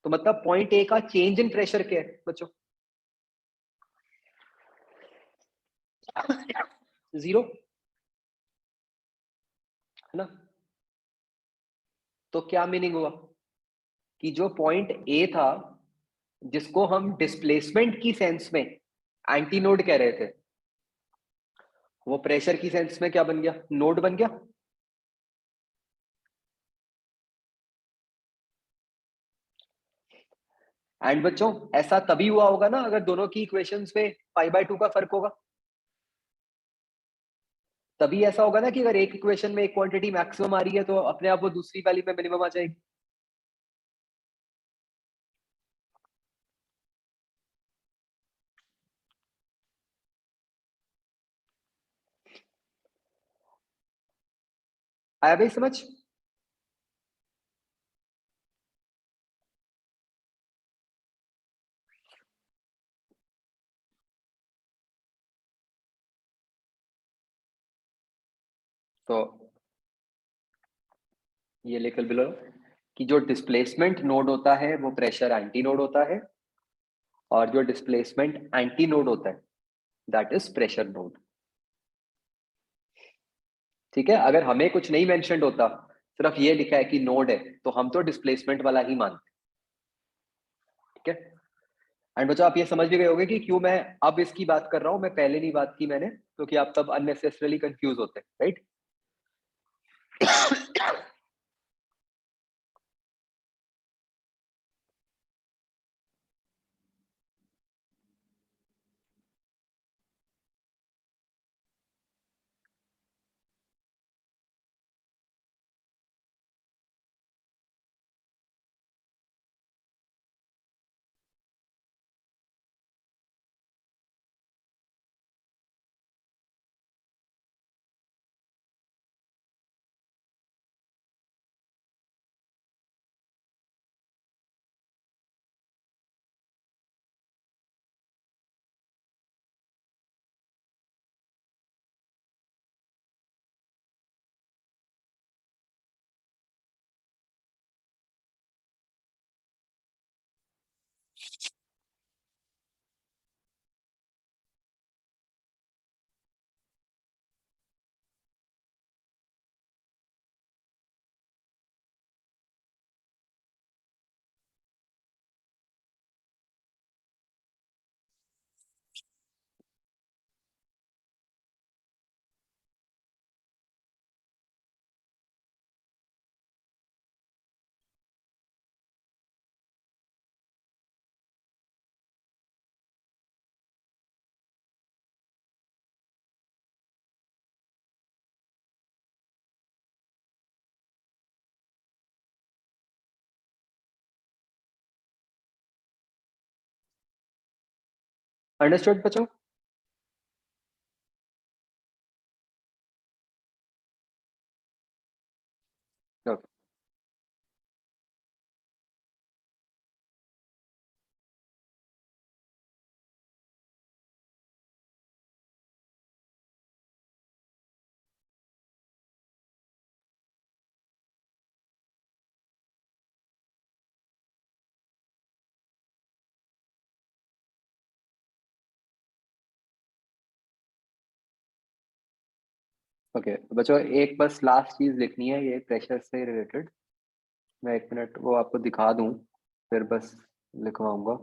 [SPEAKER 1] तो मतलब पॉइंट ए का चेंज इन प्रेशर क्या है बच्चों? 0, है ना? तो क्या मीनिंग हुआ कि जो पॉइंट ए था, जिसको हम डिस्प्लेसमेंट की सेंस में एंटी नोड कह रहे थे, वो प्रेशर की सेंस में क्या बन गया, नोड बन गया। एंड बच्चों ऐसा तभी हुआ होगा ना अगर दोनों की इक्वेशंस में π/2 का फर्क होगा। तभी ऐसा होगा ना कि अगर एक इक्वेशन में एक क्वांटिटी मैक्सिमम आ रही है तो अपने आप वो दूसरी वाली में मिनिमम आ जाएगी। आया भाई समझ? तो ये लेकर बिलो कि जो डिस्प्लेसमेंट नोड होता है वो प्रेशर एंटी नोड होता है, और जो डिस्प्लेसमेंट एंटी नोड होता है दैट इज प्रेशर नोड। ठीक है, अगर हमें कुछ नहीं मेंशन्ड होता, सिर्फ ये लिखा है कि नोड है, तो हम तो डिस्प्लेसमेंट वाला ही मानते। ठीक है, एंड बच्चों आप ये समझ भी गए होंगे कि क्यों मैं अब इसकी बात कर रहा हूं, मैं पहले नहीं बात की मैंने, क्योंकि आप तब अननेसेसरली कंफ्यूज होते हैं, राइट? अंडरस्टूड बच्चों? Okay. ओके बच्चों, एक बस लास्ट चीज लिखनी है ये प्रेशर से रिलेटेड। मैं एक मिनट वो आपको दिखा दूं, फिर बस लिखवाऊंगा।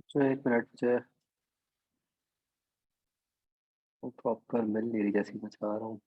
[SPEAKER 1] जो 1 मिनट मुझे प्रॉपर मिल नहीं रही जैसी मैं चाह रहा हूँ।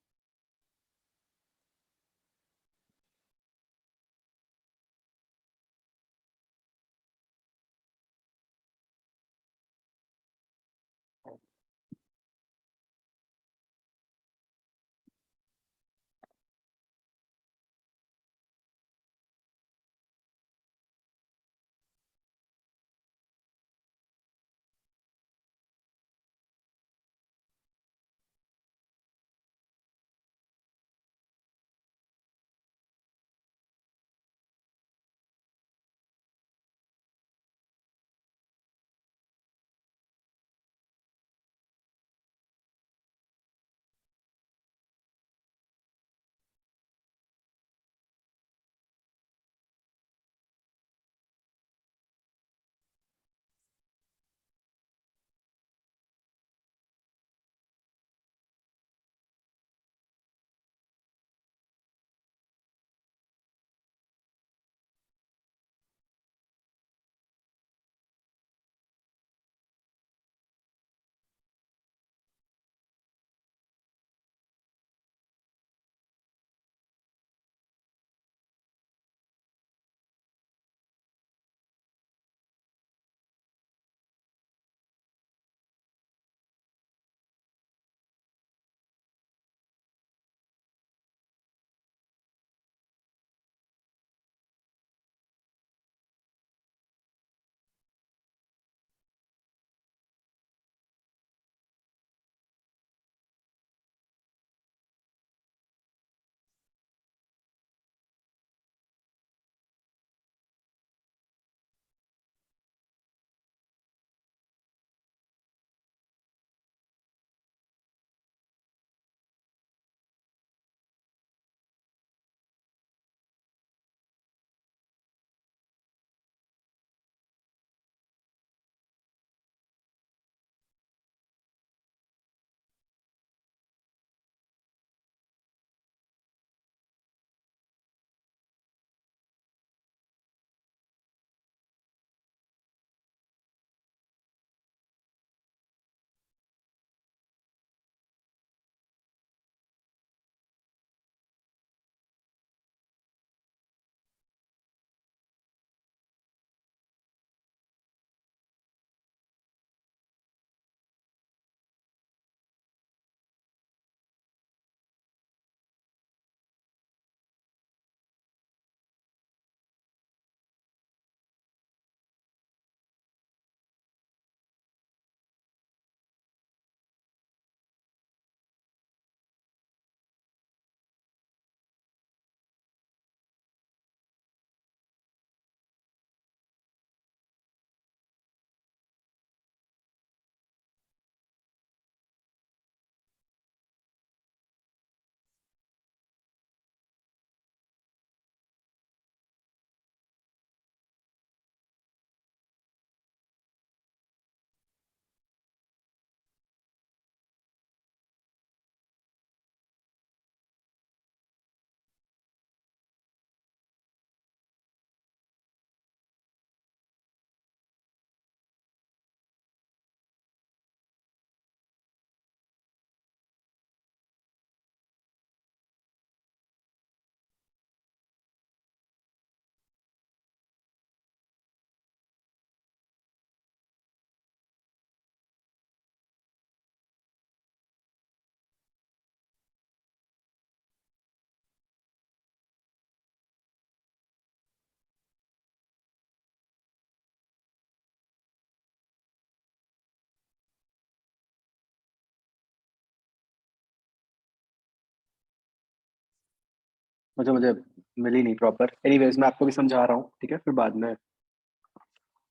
[SPEAKER 1] मुझे मुझे मिली नहीं प्रॉपर। एनीवेज मैं आपको भी समझा रहा हूँ, ठीक है, फिर बाद में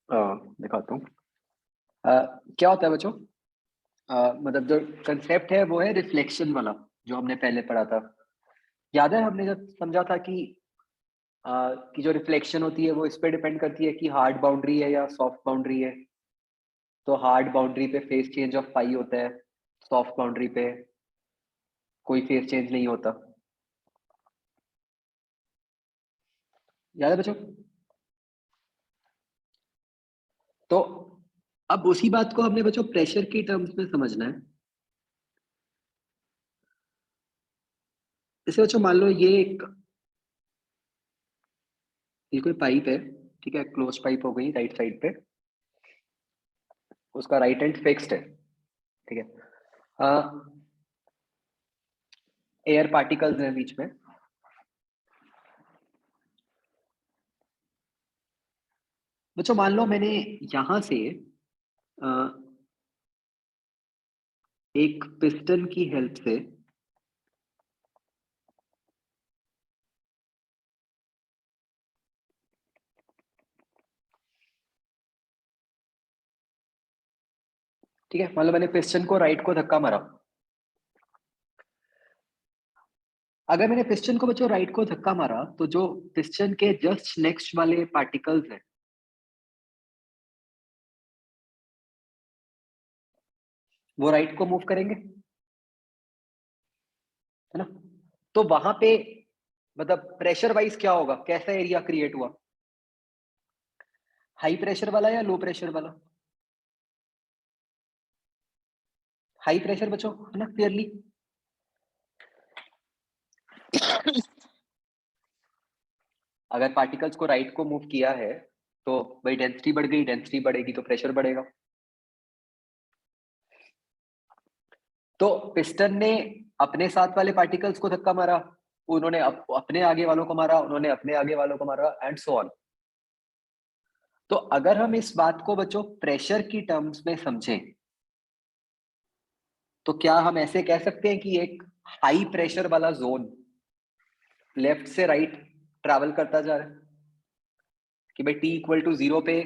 [SPEAKER 1] दिखाता हूँ। क्या होता है बच्चों, मतलब जो कंसेप्ट है वो है रिफ्लेक्शन वाला, जो हमने पहले पढ़ा था। याद है हमने जब समझा था कि जो रिफ्लेक्शन होती है वो इस पे डिपेंड करती है कि हार्ड बाउंड्री है या सॉफ्ट बाउंड्री है। तो हार्ड बाउंड्री पे फेस चेंज ऑफ पाई होता है, सॉफ्ट बाउंड्री पे कोई फेस चेंज नहीं होता। याद है बच्चों? तो अब उसी बात को हमने बच्चों प्रेशर की टर्म्स में समझना है। जैसे बच्चों मान लो ये कोई पाइप है, ठीक है, क्लोज पाइप हो गई राइट साइड पे, उसका राइट एंड फिक्स्ड है, ठीक है। एयर पार्टिकल्स हैं बीच में। बच्चों मान लो मैंने यहां से अ, एक पिस्टन की हेल्प से ठीक है, मान लो मैंने पिस्टन को राइट को धक्का मारा। अगर मैंने पिस्टन को बच्चों राइट को धक्का मारा तो जो पिस्टन के जस्ट नेक्स्ट वाले पार्टिकल्स हैं वो राइट को मूव करेंगे, है ना। तो वहां पे मतलब प्रेशर वाइज क्या होगा, कैसा एरिया क्रिएट हुआ, हाई प्रेशर वाला या लो प्रेशर वाला? हाई प्रेशर बच्चों, है ना, क्लियरली। अगर पार्टिकल्स को राइट को मूव किया है तो भाई डेंसिटी बढ़ गई, डेंसिटी बढ़ेगी तो प्रेशर बढ़ेगा। तो पिस्टन ने अपने साथ वाले पार्टिकल्स को धक्का मारा, उन्होंने अपने आगे वालों को मारा, उन्होंने अपने आगे वालों को मारा, एंड सो ऑन। तो अगर हम इस बात को बच्चों प्रेशर की टर्म्स में समझें तो क्या हम ऐसे कह सकते हैं कि एक हाई प्रेशर वाला जोन लेफ्ट से राइट ट्रैवल करता जा रहा है, कि भाई टी इक्वल टू 0 पे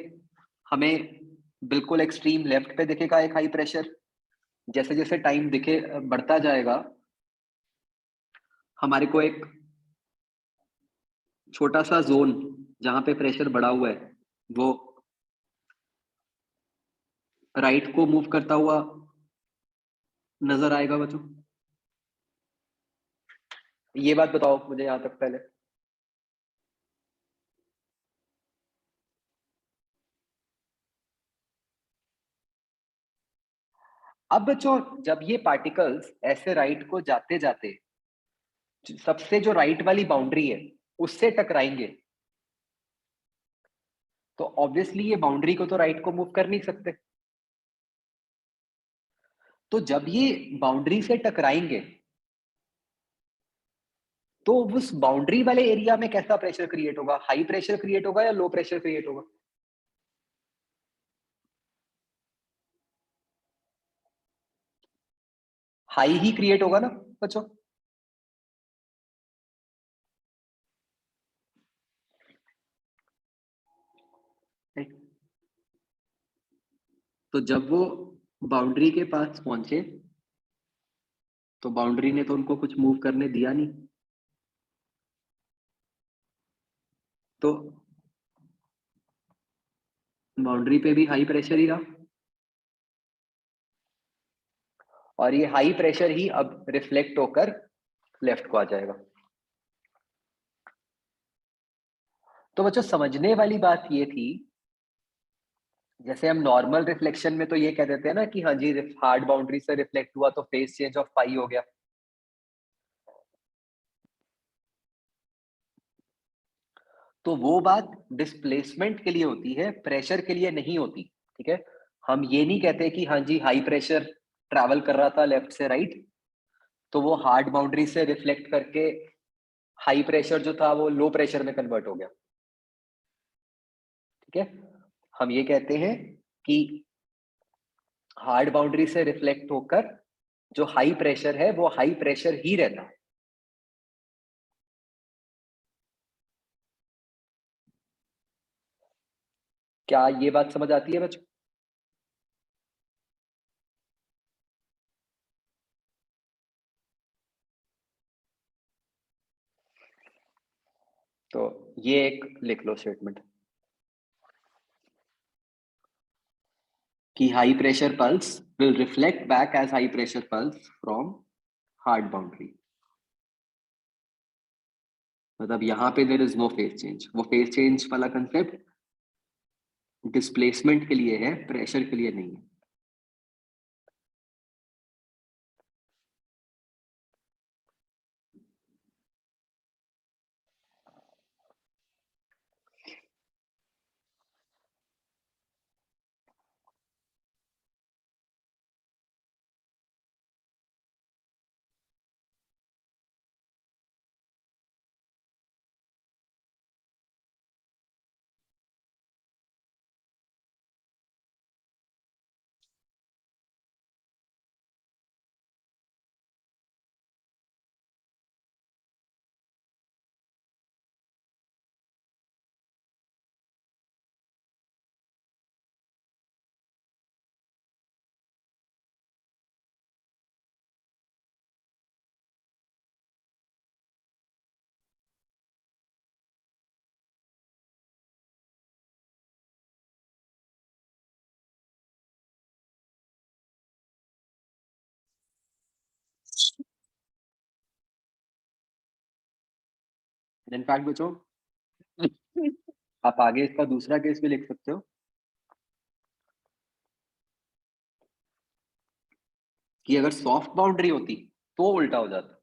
[SPEAKER 1] हमें बिल्कुल एक्सट्रीम लेफ्ट पे दिखेगा एक हाई प्रेशर, जैसे जैसे टाइम दिखे बढ़ता जाएगा हमारे को एक छोटा सा जोन जहां पे प्रेशर बढ़ा हुआ है वो राइट को मूव करता हुआ नजर आएगा बच्चों। ये बात बताओ मुझे यहां तक पहले। अब बच्चों जब ये पार्टिकल्स ऐसे राइट को जाते जाते सबसे जो राइट वाली बाउंड्री है उससे टकराएंगे तो ऑब्वियसली ये बाउंड्री को तो राइट को मूव कर नहीं सकते। तो जब ये बाउंड्री से टकराएंगे तो उस बाउंड्री वाले एरिया में कैसा प्रेशर क्रिएट होगा, हाई प्रेशर क्रिएट होगा या लो प्रेशर क्रिएट होगा? हाई ही क्रिएट होगा ना बच्चों। तो जब वो बाउंड्री के पास पहुंचे तो बाउंड्री ने तो उनको कुछ मूव करने दिया नहीं, तो बाउंड्री पे भी हाई प्रेशर ही रहा और ये हाई प्रेशर ही अब रिफ्लेक्ट होकर लेफ्ट को आ जाएगा। तो बच्चों समझने वाली बात ये थी, जैसे हम नॉर्मल रिफ्लेक्शन में तो ये कह देते हैं ना कि हाँ जी हार्ड बाउंड्री से रिफ्लेक्ट हुआ तो फेज चेंज ऑफ पाई हो गया, तो वो बात डिस्प्लेसमेंट के लिए होती है, प्रेशर के लिए नहीं होती, ठीक है। हम ये नहीं कहते कि हाँ जी हाई प्रेशर ट्रैवल कर रहा था लेफ्ट से राइट तो वो हार्ड बाउंड्री से रिफ्लेक्ट करके हाई प्रेशर जो था वो लो प्रेशर में कन्वर्ट हो गया, ठीक है। हम ये कहते हैं कि हार्ड बाउंड्री से रिफ्लेक्ट होकर जो हाई प्रेशर है वो हाई प्रेशर ही रहता है। क्या ये बात समझ आती है बच्चों? तो ये एक लिख लो स्टेटमेंट कि high pressure pulse will reflect back as high pressure pulse from hard boundary. मतलब यहाँ पे there is no phase change, वो फेज चेंज वाला कंसेप्ट डिस्प्लेसमेंट के लिए है, प्रेशर के लिए नहीं है। इनफैक्ट बच्चों, आप आगे इसका दूसरा केस भी लिख सकते हो कि अगर सॉफ्ट बाउंड्री होती तो उल्टा हो जाता।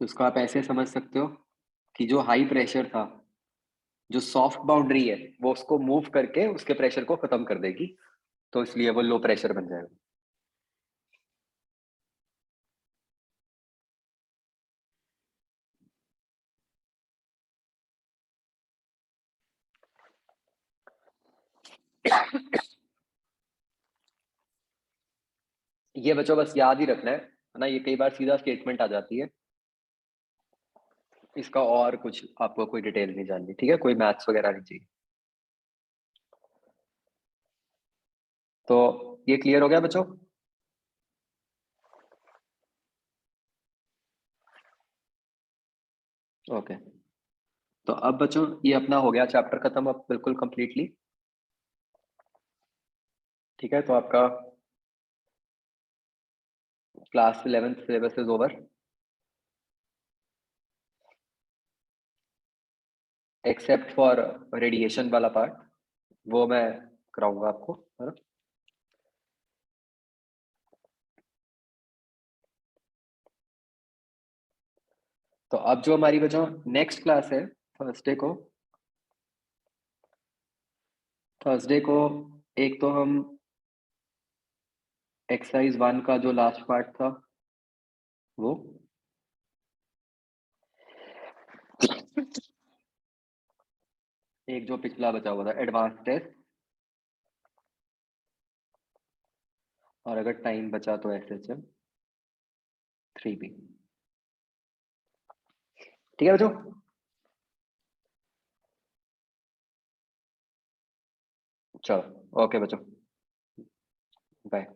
[SPEAKER 1] तो इसको आप ऐसे समझ सकते हो कि जो हाई प्रेशर था, जो सॉफ्ट बाउंड्री है, वो उसको मूव करके उसके प्रेशर को खत्म कर देगी, तो इसलिए वो लो प्रेशर बन जाएगा। ये बच्चों बस याद ही रखना है ना, ये कई बार सीधा स्टेटमेंट आ जाती है, इसका और कुछ आपको कोई डिटेल नहीं जाननी, ठीक है, कोई मैथ्स वगैरह नहीं चाहिए। तो ये क्लियर हो गया बच्चों? ओके, तो अब बच्चों ये अपना हो गया चैप्टर खत्म अब बिल्कुल कंप्लीटली। ठीक है, तो आपका class 11th syllabus is over, except for radiation वाला पार्ट, वो मैं कराऊंगा आपको, है ना। तो अब जो हमारी बच्चों नेक्स्ट क्लास है थर्सडे को, थर्सडे को एक तो हम एक्सरसाइज 1 का जो लास्ट पार्ट था वो, एक जो पिछला बचा हुआ था एडवांस टेस्ट, और अगर टाइम बचा तो एसएचएम 3B। ठीक है बच्चों? चलो, ओके बच्चों, बाय।